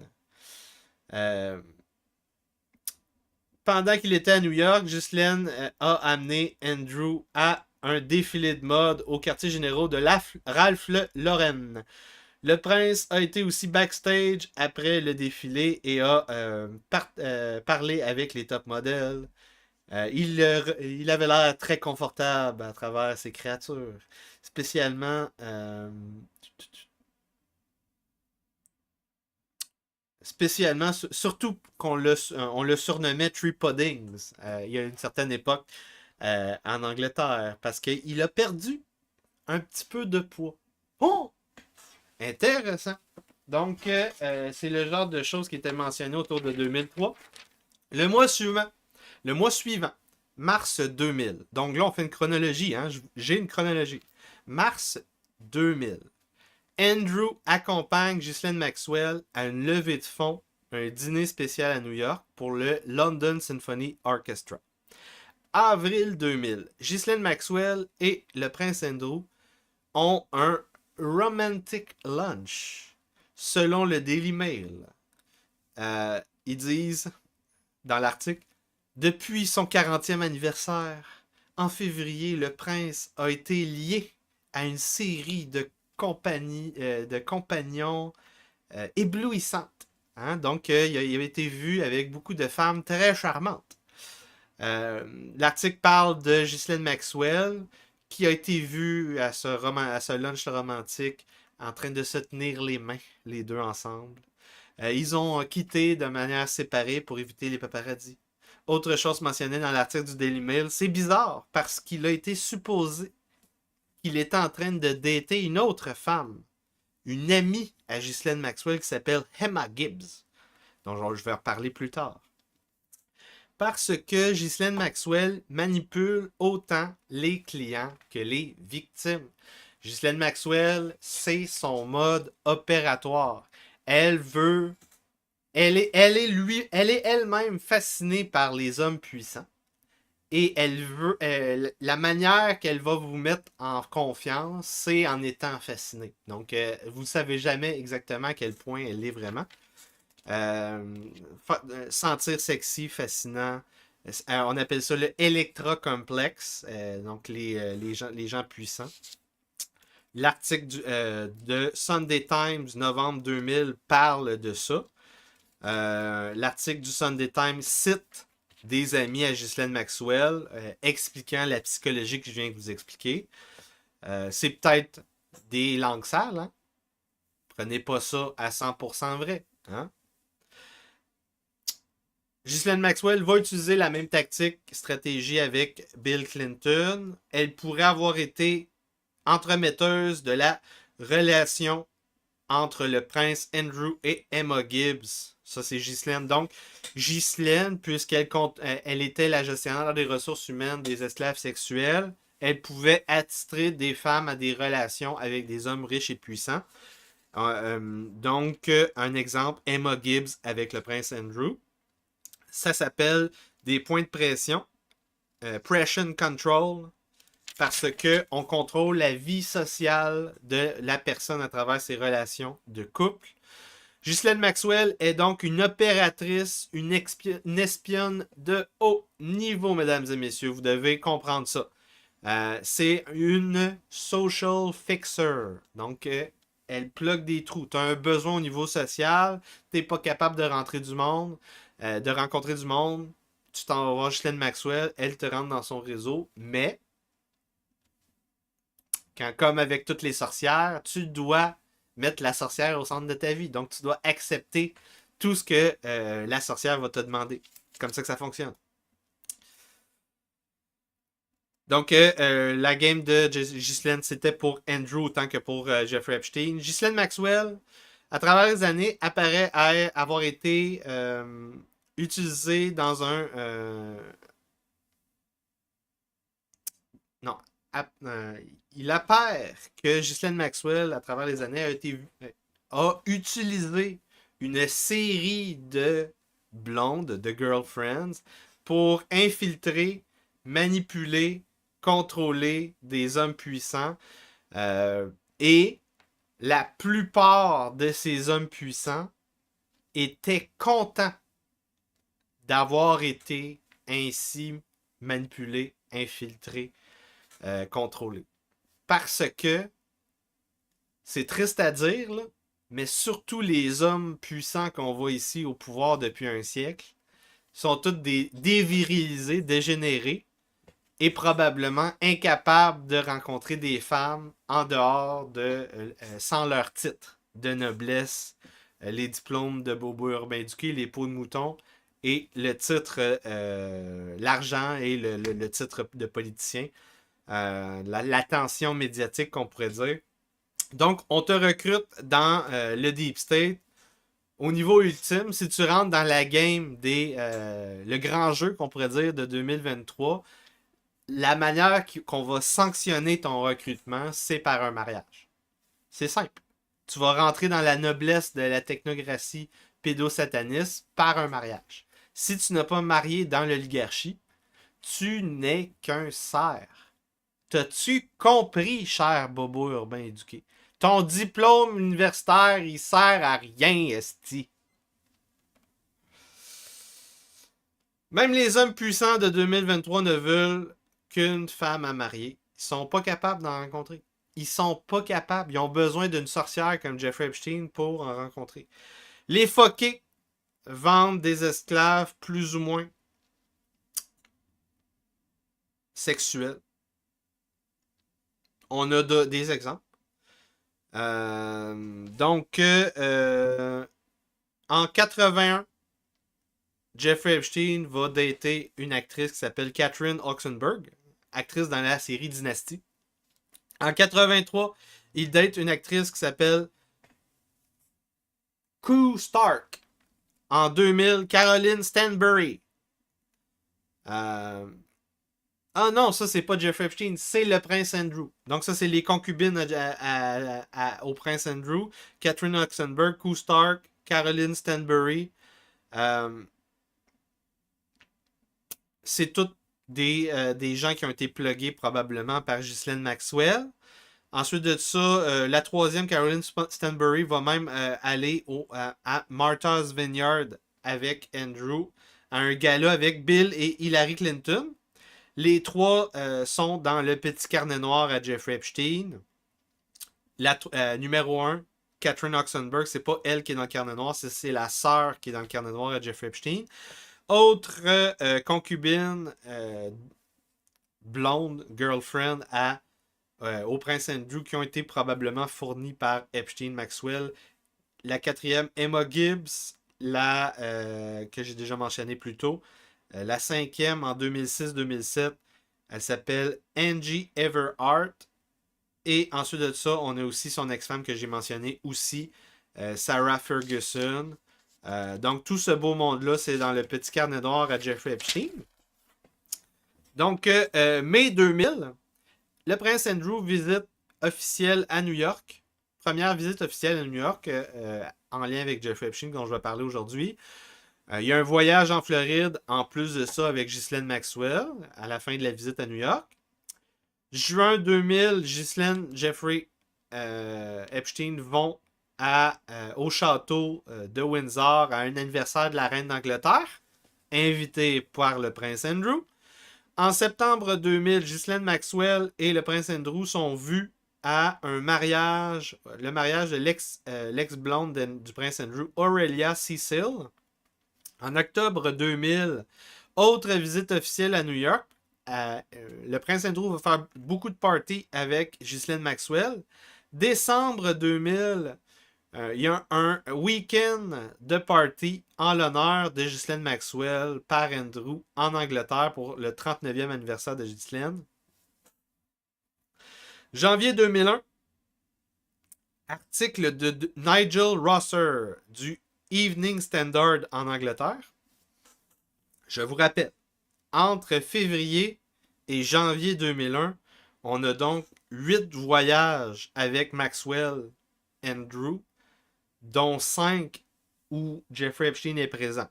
Pendant qu'il était à New York, Ghislaine a amené Andrew à un défilé de mode au quartier général de Ralph Lauren. Le prince a été aussi backstage après le défilé et a parlé avec les top modèles. Il avait l'air très confortable à travers ses créatures. Spécialement surtout qu'on on le surnommait Tree Puddings il y a une certaine époque en Angleterre, parce qu'il a perdu un petit peu de poids. Oh! Intéressant. Donc, c'est le genre de choses qui était mentionné autour de 2003. Le mois suivant, mars 2000. Donc là, on fait une chronologie. Hein? J'ai une chronologie. Mars 2000. Andrew accompagne Ghislaine Maxwell à une levée de fonds, un dîner spécial à New York pour le London Symphony Orchestra. Avril 2000. Ghislaine Maxwell et le prince Andrew ont un romantic lunch, selon le Daily Mail. Ils disent dans l'article, depuis son 40e anniversaire, en février, le prince a été lié à une série de compagnons éblouissantes. Hein? Donc, il avait été vu avec beaucoup de femmes très charmantes. L'article parle de Ghislaine Maxwell, qui a été vue à ce lunch romantique en train de se tenir les mains, les deux ensemble. Ils ont quitté de manière séparée pour éviter les paparazzis. Autre chose mentionnée dans l'article du Daily Mail, c'est bizarre parce qu'il a été supposé qu'il était en train de dater une autre femme, une amie à Ghislaine Maxwell qui s'appelle Emma Gibbs, dont je vais reparler plus tard. Parce que Ghislaine Maxwell manipule autant les clients que les victimes. Ghislaine Maxwell, c'est son mode opératoire. Elle est elle-même fascinée par les hommes puissants. Et elle veut, la manière qu'elle va vous mettre en confiance, c'est en étant fascinée. Donc, vous ne savez jamais exactement à quel point elle est vraiment. Sentir sexy, fascinant. On appelle ça le Electra Complex. Donc, les gens puissants. L'article de Sunday Times, novembre 2000, parle de ça. L'article du Sunday Times cite des amis à Ghislaine Maxwell expliquant la psychologie que je viens de vous expliquer. C'est peut-être des langues sales. Hein? Prenez pas ça à 100% vrai. Hein? Ghislaine Maxwell va utiliser la même stratégie avec Bill Clinton. Elle pourrait avoir été entremetteuse de la relation entre le prince Andrew et Emma Gibbs. Ça, c'est Ghislaine. Donc, Ghislaine, puisqu'elle elle était la gestionnaire des ressources humaines des esclaves sexuels, elle pouvait attitrer des femmes à des relations avec des hommes riches et puissants. Donc, un exemple, Emma Gibbs avec le prince Andrew. Ça s'appelle des points de pression. Pression control. Parce qu'on contrôle la vie sociale de la personne à travers ses relations de couple. Ghislaine Maxwell est donc une opératrice, une espionne de haut niveau, mesdames et messieurs. Vous devez comprendre ça. C'est une social fixer. Donc, elle plug des trous. Tu as un besoin au niveau social. Tu n'es pas capable de rencontrer du monde. Tu t'en vas voir Ghislaine Maxwell. Elle te rentre dans son réseau. Mais, comme avec toutes les sorcières, tu dois mettre la sorcière au centre de ta vie. Donc, tu dois accepter tout ce que la sorcière va te demander. C'est comme ça que ça fonctionne. Donc, la game de Ghislaine, c'était pour Andrew autant que pour Jeffrey Epstein. Ghislaine Maxwell, à travers les années, apparaît à avoir été utilisée dans un... il apparaît que Ghislaine Maxwell, à travers les années, a utilisé une série de blondes, de girlfriends, pour infiltrer, manipuler, contrôler des hommes puissants. Et la plupart de ces hommes puissants étaient contents d'avoir été ainsi manipulés, infiltrés, contrôlés. Parce que, c'est triste à dire, là, mais surtout les hommes puissants qu'on voit ici au pouvoir depuis un siècle sont tous dévirilisés, dégénérés et probablement incapables de rencontrer des femmes en dehors sans leur titre de noblesse, les diplômes de Bobo Urbain Duquet, les peaux de mouton et le titre, l'argent et le titre de politicien. L'attention médiatique qu'on pourrait dire. Donc, on te recrute dans le Deep State. Au niveau ultime, si tu rentres dans la game le grand jeu qu'on pourrait dire de 2023, la manière qu'on va sanctionner ton recrutement, c'est par un mariage. C'est simple. Tu vas rentrer dans la noblesse de la technocratie pédosataniste par un mariage. Si tu n'as pas marié dans l'oligarchie, tu n'es qu'un cerf. T'as-tu compris, cher Bobo Urbain Éduqué? Ton diplôme universitaire, il sert à rien, esti. Même les hommes puissants de 2023 ne veulent qu'une femme à marier. Ils sont pas capables d'en rencontrer. Ils sont pas capables. Ils ont besoin d'une sorcière comme Jeffrey Epstein pour en rencontrer. Les foqués vendent des esclaves plus ou moins sexuels. On a des exemples. Donc, en 81, Jeffrey Epstein va dater une actrice qui s'appelle Catherine Oxenberg, actrice dans la série Dynasty. En 83, il date une actrice qui s'appelle Koo Stark. En 2000, Caroline Stanbury. En Ah non, ça, c'est pas Jeffrey Epstein, c'est le prince Andrew. Donc, ça, c'est les concubines au prince Andrew. Catherine Oxenberg, Koo Stark, Caroline Stanbury. C'est toutes des gens qui ont été plugués probablement par Ghislaine Maxwell. Ensuite de ça, la troisième, Caroline Stanbury, va même aller à Martha's Vineyard avec Andrew, à un gala avec Bill et Hillary Clinton. Les trois sont dans le petit carnet noir à Jeffrey Epstein. Numéro 1, Catherine Oxenberg, c'est pas elle qui est dans le carnet noir, c'est la sœur qui est dans le carnet noir à Jeffrey Epstein. Autre concubine blonde, girlfriend au prince Andrew qui ont été probablement fournies par Epstein Maxwell. La quatrième, Emma Gibbs, que j'ai déjà mentionné plus tôt. La cinquième, en 2006-2007, elle s'appelle Angie Everhart. Et ensuite de ça, on a aussi son ex-femme que j'ai mentionné aussi, Sarah Ferguson. Donc, tout ce beau monde-là, c'est dans le petit carnet noir à Jeffrey Epstein. Donc, mai 2000, le prince Andrew, visite officielle à New York. Première visite officielle à New York, en lien avec Jeffrey Epstein, dont je vais parler aujourd'hui. Il y a un voyage en Floride, en plus de ça, avec Ghislaine Maxwell, à la fin de la visite à New York. Juin 2000, Ghislaine, Jeffrey Epstein vont au château de Windsor à un anniversaire de la reine d'Angleterre, invité par le prince Andrew. En septembre 2000, Ghislaine Maxwell et le prince Andrew sont vus à un mariage, le mariage de l'ex-blonde du prince Andrew, Aurelia Cecil. En octobre 2000, autre visite officielle à New York. Le prince Andrew va faire beaucoup de parties avec Ghislaine Maxwell. Décembre 2000, il y a un week-end de party en l'honneur de Ghislaine Maxwell par Andrew en Angleterre pour le 39e anniversaire de Ghislaine. Janvier 2001, article de Nigel Rosser du Evening Standard en Angleterre. Je vous rappelle, entre février et janvier 2001, on a donc 8 voyages avec Maxwell Andrew, dont 5 où Jeffrey Epstein est présent.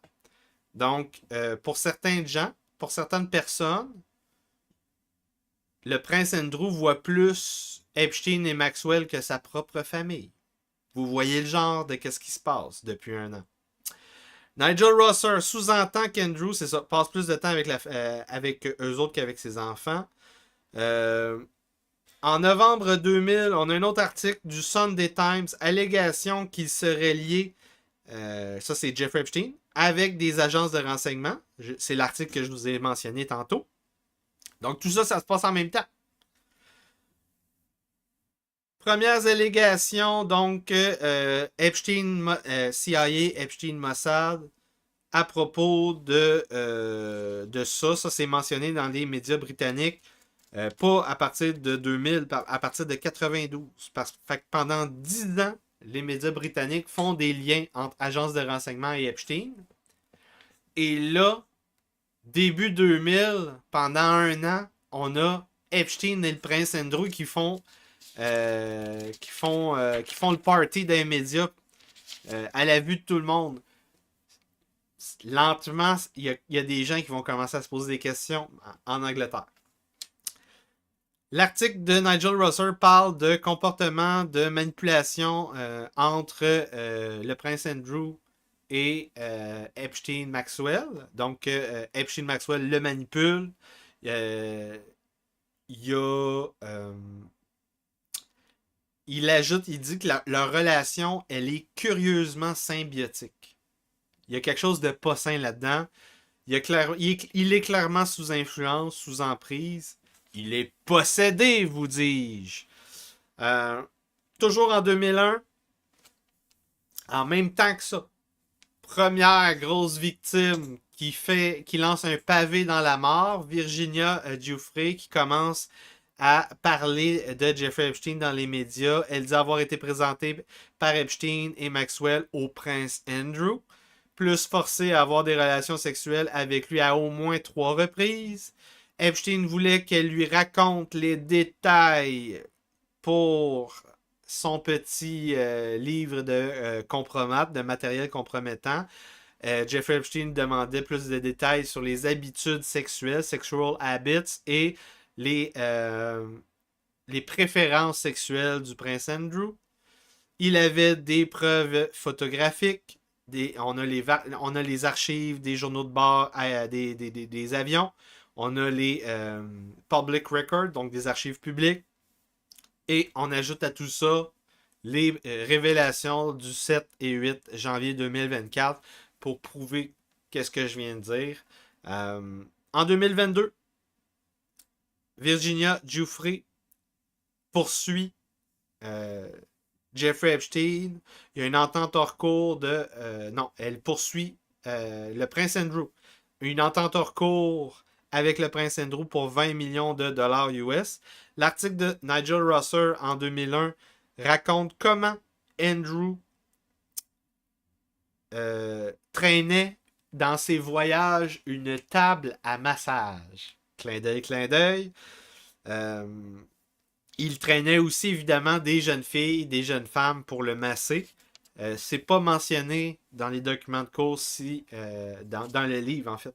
Donc, pour certains gens, pour certaines personnes, le prince Andrew voit plus Epstein et Maxwell que sa propre famille. Vous voyez le genre de qu'est-ce qui se passe depuis un an. Nigel Rosser sous-entend qu'Andrew, c'est ça, passe plus de temps avec eux autres qu'avec ses enfants. En novembre 2000, on a un autre article du Sunday Times, allégation qu'il serait lié, ça c'est Jeffrey Epstein, avec des agences de renseignement. C'est l'article que je vous ai mentionné tantôt. Donc tout ça, ça se passe en même temps. Premières allégations, donc Epstein, CIA, Epstein Mossad, à propos de ça. Ça, c'est mentionné dans les médias britanniques, pas à partir de 2000, à partir de 92. Fait que pendant 10 ans, les médias britanniques font des liens entre agences de renseignement et Epstein. Et là, début 2000, pendant un an, on a Epstein et le prince Andrew qui font le party des médias à la vue de tout le monde. Lentement, il y a des gens qui vont commencer à se poser des questions en Angleterre. L'article de Nigel Rosser parle de comportement de manipulation entre le prince Andrew et Epstein Maxwell. Donc, Epstein Maxwell le manipule. Il ajoute, il dit que leur relation, elle est curieusement symbiotique. Il y a quelque chose de pas sain là-dedans. Il est clairement sous influence, sous emprise. Il est possédé, vous dis-je. Toujours en 2001, en même temps que ça, première grosse victime qui lance un pavé dans la mort, Virginia Giuffre, qui commence à parler de Jeffrey Epstein dans les médias. Elle dit avoir été présentée par Epstein et Maxwell au prince Andrew, plus forcée à avoir des relations sexuelles avec lui à au moins 3 reprises. Epstein voulait qu'elle lui raconte les détails pour son petit livre de compromat, de matériel compromettant. Jeffrey Epstein demandait plus de détails sur les habitudes sexuelles, sexual habits, et les préférences sexuelles du prince Andrew. Il avait des preuves photographiques. On a les archives des journaux de bord, des avions. On a les public records, donc des archives publiques. Et on ajoute à tout ça les révélations du 7 et 8 janvier 2024 pour prouver qu'est-ce que je viens de dire. En 2022, Virginia Giuffre poursuit Jeffrey Epstein. Il y a une entente hors cours de... non, elle poursuit le prince Andrew. Une entente hors cours avec le prince Andrew pour 20 millions de dollars US. L'article de Nigel Rosser en 2001 raconte comment Andrew traînait dans ses voyages une table à massage. Clin d'œil, clin d'œil. Il traînait aussi évidemment des jeunes filles, des jeunes femmes pour le masser. C'est pas mentionné dans les documents de cours dans le livre en fait.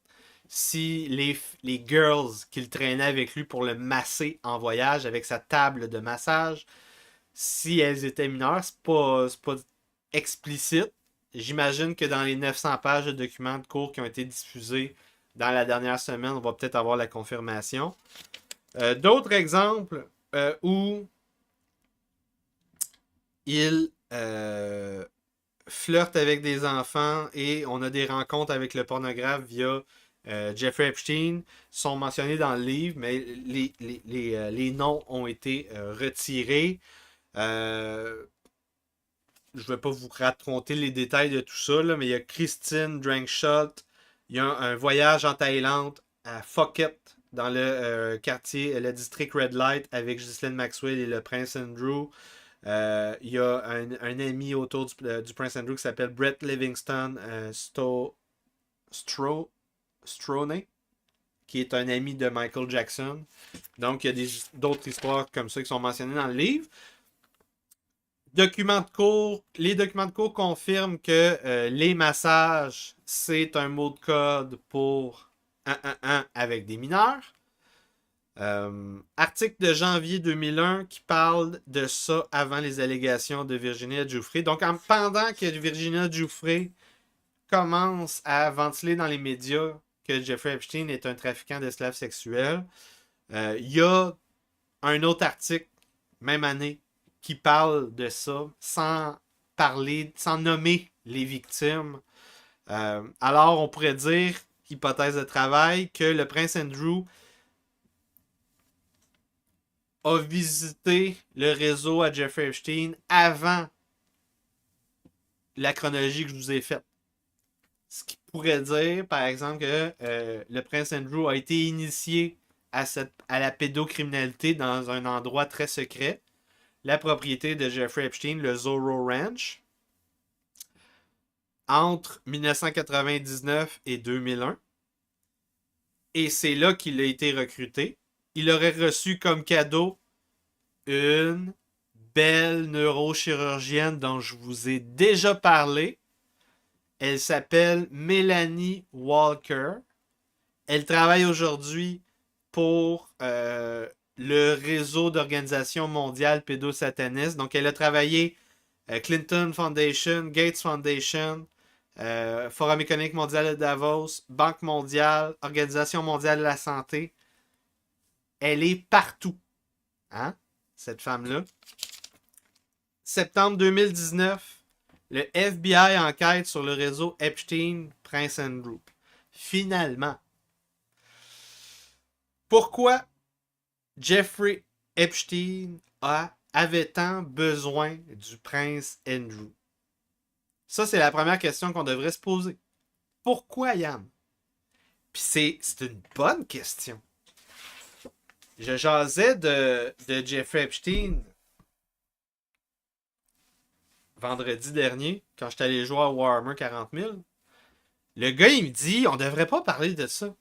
Si les girls qu'il traînait avec lui pour le masser en voyage avec sa table de massage, si elles étaient mineures, c'est pas explicite. J'imagine que dans les 900 pages de documents de cours qui ont été diffusés dans la dernière semaine, on va peut-être avoir la confirmation. D'autres exemples où il flirte avec des enfants et on a des rencontres avec le pornographe via Jeffrey Epstein sont mentionnés dans le livre, mais les noms ont été retirés. Je ne vais pas vous raconter les détails de tout ça, là, mais il y a Christine Drankshot, il y a un voyage en Thaïlande à Phuket, dans le quartier, le district Red Light, avec Ghislaine Maxwell et le prince Andrew. Il y a un ami autour du prince Andrew qui s'appelle Brett Livingston Strone, qui est un ami de Michael Jackson. Donc, il y a d'autres histoires comme ça qui sont mentionnées dans le livre. Les documents de cours confirment que les massages, c'est un mot de code pour 111 avec des mineurs. Article de janvier 2001 qui parle de ça avant les allégations de Virginia Giuffre. Donc, pendant que Virginia Giuffre commence à ventiler dans les médias que Jeffrey Epstein est un trafiquant d'esclaves sexuels, il y a un autre article, même année, qui parle de ça sans nommer les victimes. Alors, on pourrait dire, hypothèse de travail, que le prince Andrew a visité le réseau à Jeffrey Epstein avant la chronologie que je vous ai faite. Ce qui pourrait dire, par exemple, que le prince Andrew a été initié à la pédocriminalité dans un endroit très secret, la propriété de Jeffrey Epstein, le Zorro Ranch, entre 1999 et 2001. Et c'est là qu'il a été recruté. Il aurait reçu comme cadeau une belle neurochirurgienne dont je vous ai déjà parlé. Elle s'appelle Melanie Walker. Elle travaille aujourd'hui pour le réseau d'organisations mondiales pédosatanistes. Donc, elle a travaillé Clinton Foundation, Gates Foundation, Forum économique mondial de Davos, Banque mondiale, Organisation mondiale de la santé. Elle est partout. Hein? Cette femme-là. Septembre 2019, le FBI enquête sur le réseau Epstein-Prince Andrew. Finalement. Pourquoi Jeffrey Epstein avait tant besoin du prince Andrew? Ça, c'est la première question qu'on devrait se poser. Pourquoi, Yann? Puis c'est une bonne question. Je jasais de Jeffrey Epstein vendredi dernier, quand j'étais allé jouer à Warhammer 40 000. Le gars, il me dit, on devrait pas parler de ça.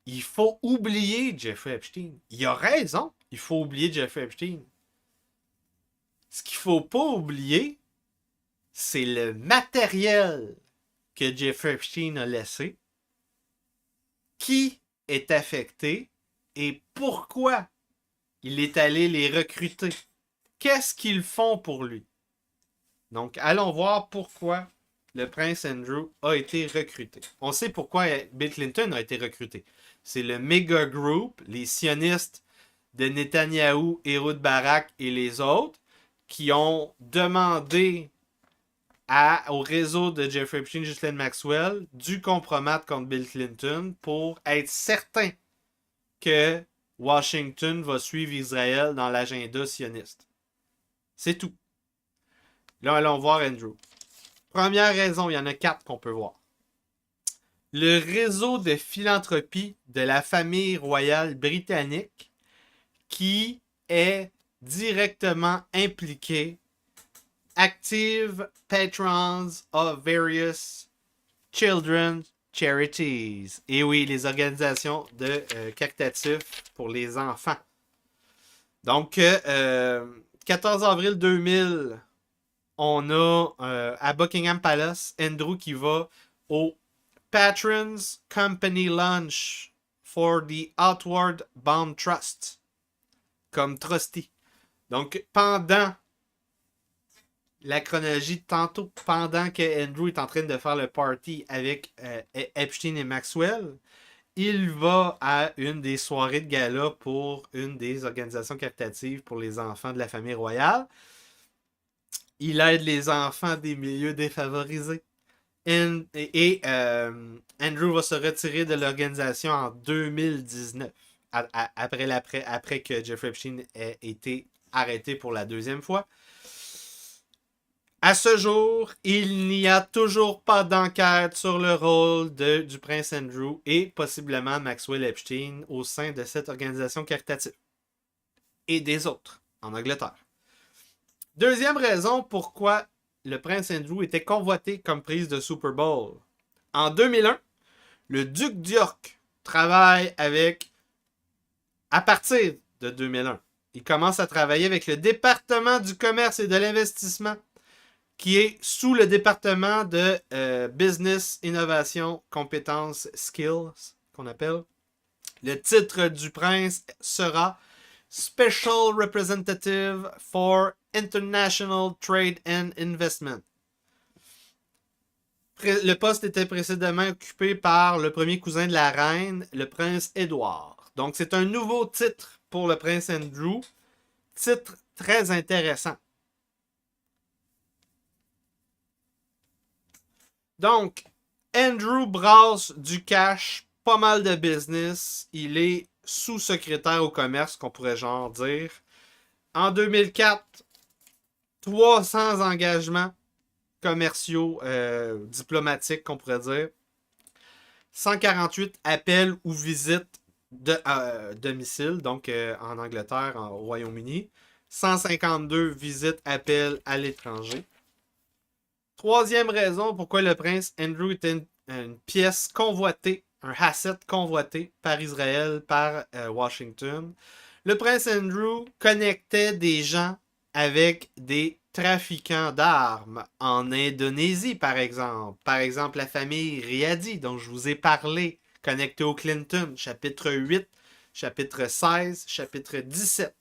il faut oublier Jeffrey Epstein. Il a raison, il faut oublier Jeffrey Epstein. Ce qu'il faut pas oublier, c'est le matériel que Jeffrey Epstein a laissé, qui est affecté et pourquoi il est allé les recruter. Qu'est-ce qu'ils font pour lui? Donc, allons voir pourquoi le prince Andrew a été recruté. On sait pourquoi Bill Clinton a été recruté. C'est le Mega Group, les sionistes de Netanyahou, Ehud Barak et les autres, qui ont demandé au réseau de Jeffrey Epstein, Ghislaine Maxwell, du compromettre contre Bill Clinton pour être certain que Washington va suivre Israël dans l'agenda sioniste. C'est tout. Là, allons voir Andrew. Première raison, il y en a 4 qu'on peut voir. Le réseau de philanthropie de la famille royale britannique qui est directement impliqué, active patrons of various children's charities. Et oui, les organisations de caritatives pour les enfants. Donc, 14 avril 2000, on a à Buckingham Palace, Andrew qui va au Patrons Company Lunch for the Outward Bound Trust comme trustee. Donc, pendant la chronologie de tantôt, pendant que Andrew est en train de faire le party avec Epstein et Maxwell, il va à une des soirées de gala pour une des organisations caritatives pour les enfants de la famille royale. Il aide les enfants des milieux défavorisés. Andrew va se retirer de l'organisation en 2019, après que Jeffrey Epstein ait été arrêté pour la 2e fois. À ce jour, il n'y a toujours pas d'enquête sur le rôle du prince Andrew et possiblement Maxwell Epstein au sein de cette organisation caritative et des autres en Angleterre. Deuxième raison pourquoi le prince Andrew était convoité comme prise de Super Bowl. En 2001, le duc d'York travaille à partir de 2001, il commence à travailler avec le département du commerce et de l'investissement qui est sous le département de Business, Innovation, Compétences, Skills, qu'on appelle. Le titre du prince sera Special Representative for International Trade and Investment. Le poste était précédemment occupé par le premier cousin de la reine, le prince Édouard. Donc, c'est un nouveau titre pour le prince Andrew. Titre très intéressant. Donc, Andrew brasse du cash, pas mal de business. Il est sous-secrétaire au commerce, qu'on pourrait genre dire. En 2004, 300 engagements commerciaux, diplomatiques, qu'on pourrait dire. 148 appels ou visites de domicile, donc en Angleterre, au Royaume-Uni. 152 visites, appels à l'étranger. Troisième raison pourquoi le prince Andrew était une pièce convoitée, un asset convoité par Israël, par Washington. Le prince Andrew connectait des gens avec des trafiquants d'armes en Indonésie, par exemple. Par exemple, la famille Riadi, dont je vous ai parlé, connectée au Clinton, chapitre 8, chapitre 16, chapitre 17.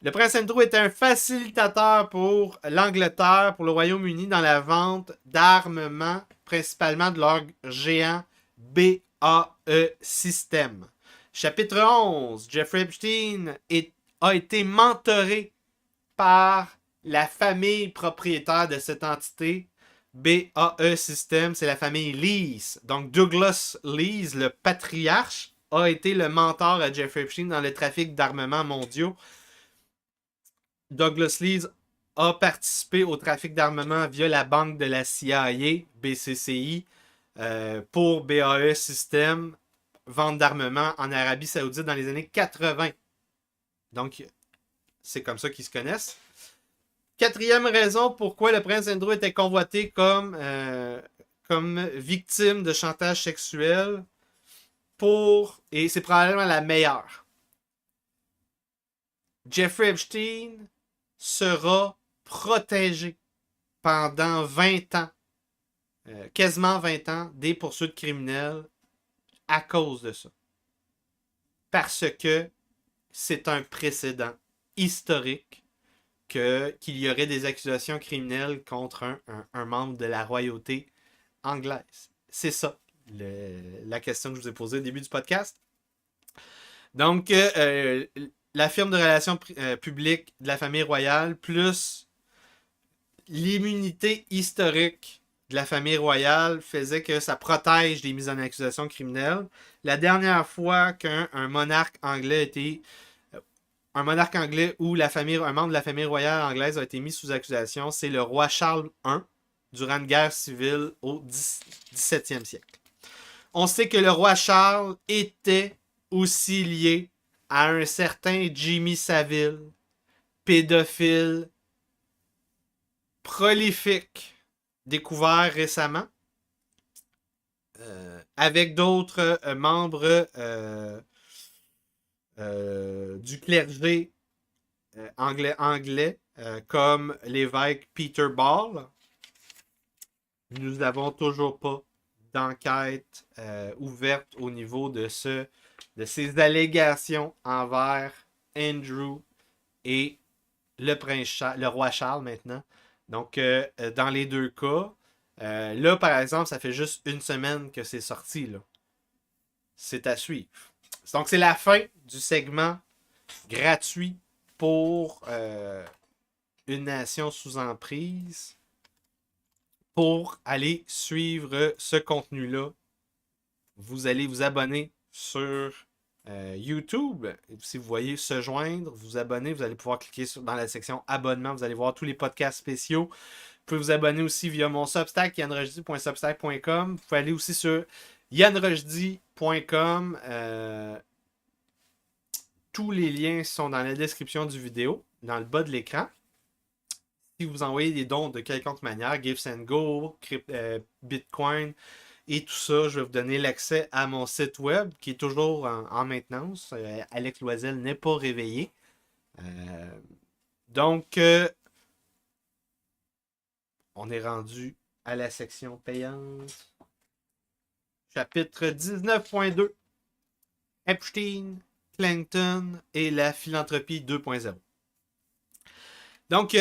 Le prince Andrew était un facilitateur pour l'Angleterre, pour le Royaume-Uni, dans la vente d'armements, principalement de leur géant BAE System. Chapitre 11, Jeffrey Epstein a été mentoré par la famille propriétaire de cette entité, BAE System, c'est la famille Lees. Donc Douglas Lees, le patriarche, a été le mentor à Jeffrey Epstein dans le trafic d'armements mondiaux. Douglas Lees a participé au trafic d'armement via la banque de la CIA, BCCI, pour BAE System, vente d'armement en Arabie Saoudite dans les années 80. Donc, c'est comme ça qu'ils se connaissent. Quatrième raison pourquoi le prince Andrew était convoité comme victime de chantage sexuel. et c'est probablement la meilleure. Jeffrey Epstein sera protégé pendant 20 ans, quasiment 20 ans, des poursuites criminelles à cause de ça. Parce que c'est un précédent historique qu'il y aurait des accusations criminelles contre un membre de la royauté anglaise. C'est ça, la question que je vous ai posée au début du podcast. Donc, la firme de relations publiques de la famille royale, plus l'immunité historique de la famille royale faisait que ça protège des mises en accusation criminelles. La dernière fois qu'un monarque anglais a été... Un monarque anglais ou un membre de la famille royale anglaise a été mis sous accusation, c'est le roi Charles I durant une guerre civile au 17e siècle. On sait que le roi Charles était aussi lié à un certain Jimmy Savile, pédophile, prolifique, découvert récemment, avec d'autres membres du clergé anglais comme l'évêque Peter Ball. Nous n'avons toujours pas d'enquête ouverte au niveau de ces allégations envers Andrew et le roi Charles maintenant. Donc, dans les deux cas, là, par exemple, ça fait juste une semaine que c'est sorti. Là. C'est à suivre. Donc, c'est la fin du segment gratuit pour une nation sous emprise. Pour aller suivre ce contenu-là, vous allez vous abonner sur YouTube. Si vous voyez se joindre, vous abonner, vous allez pouvoir cliquer dans la section abonnement. Vous allez voir tous les podcasts spéciaux. Vous pouvez vous abonner aussi via mon Substack, yanrojdi.substack.com. Vous pouvez aller aussi sur yanrojdi.com. Tous les liens sont dans la description du vidéo, dans le bas de l'écran. Si vous envoyez des dons de quelconque manière, Gifts and Go, Bitcoin et tout ça, je vais vous donner l'accès à mon site web qui est toujours en maintenance. Alex Loisel n'est pas réveillé. Donc, on est rendu à la section payante. Chapitre 19.2. Epstein, Clinton et la philanthropie 2.0. Donc,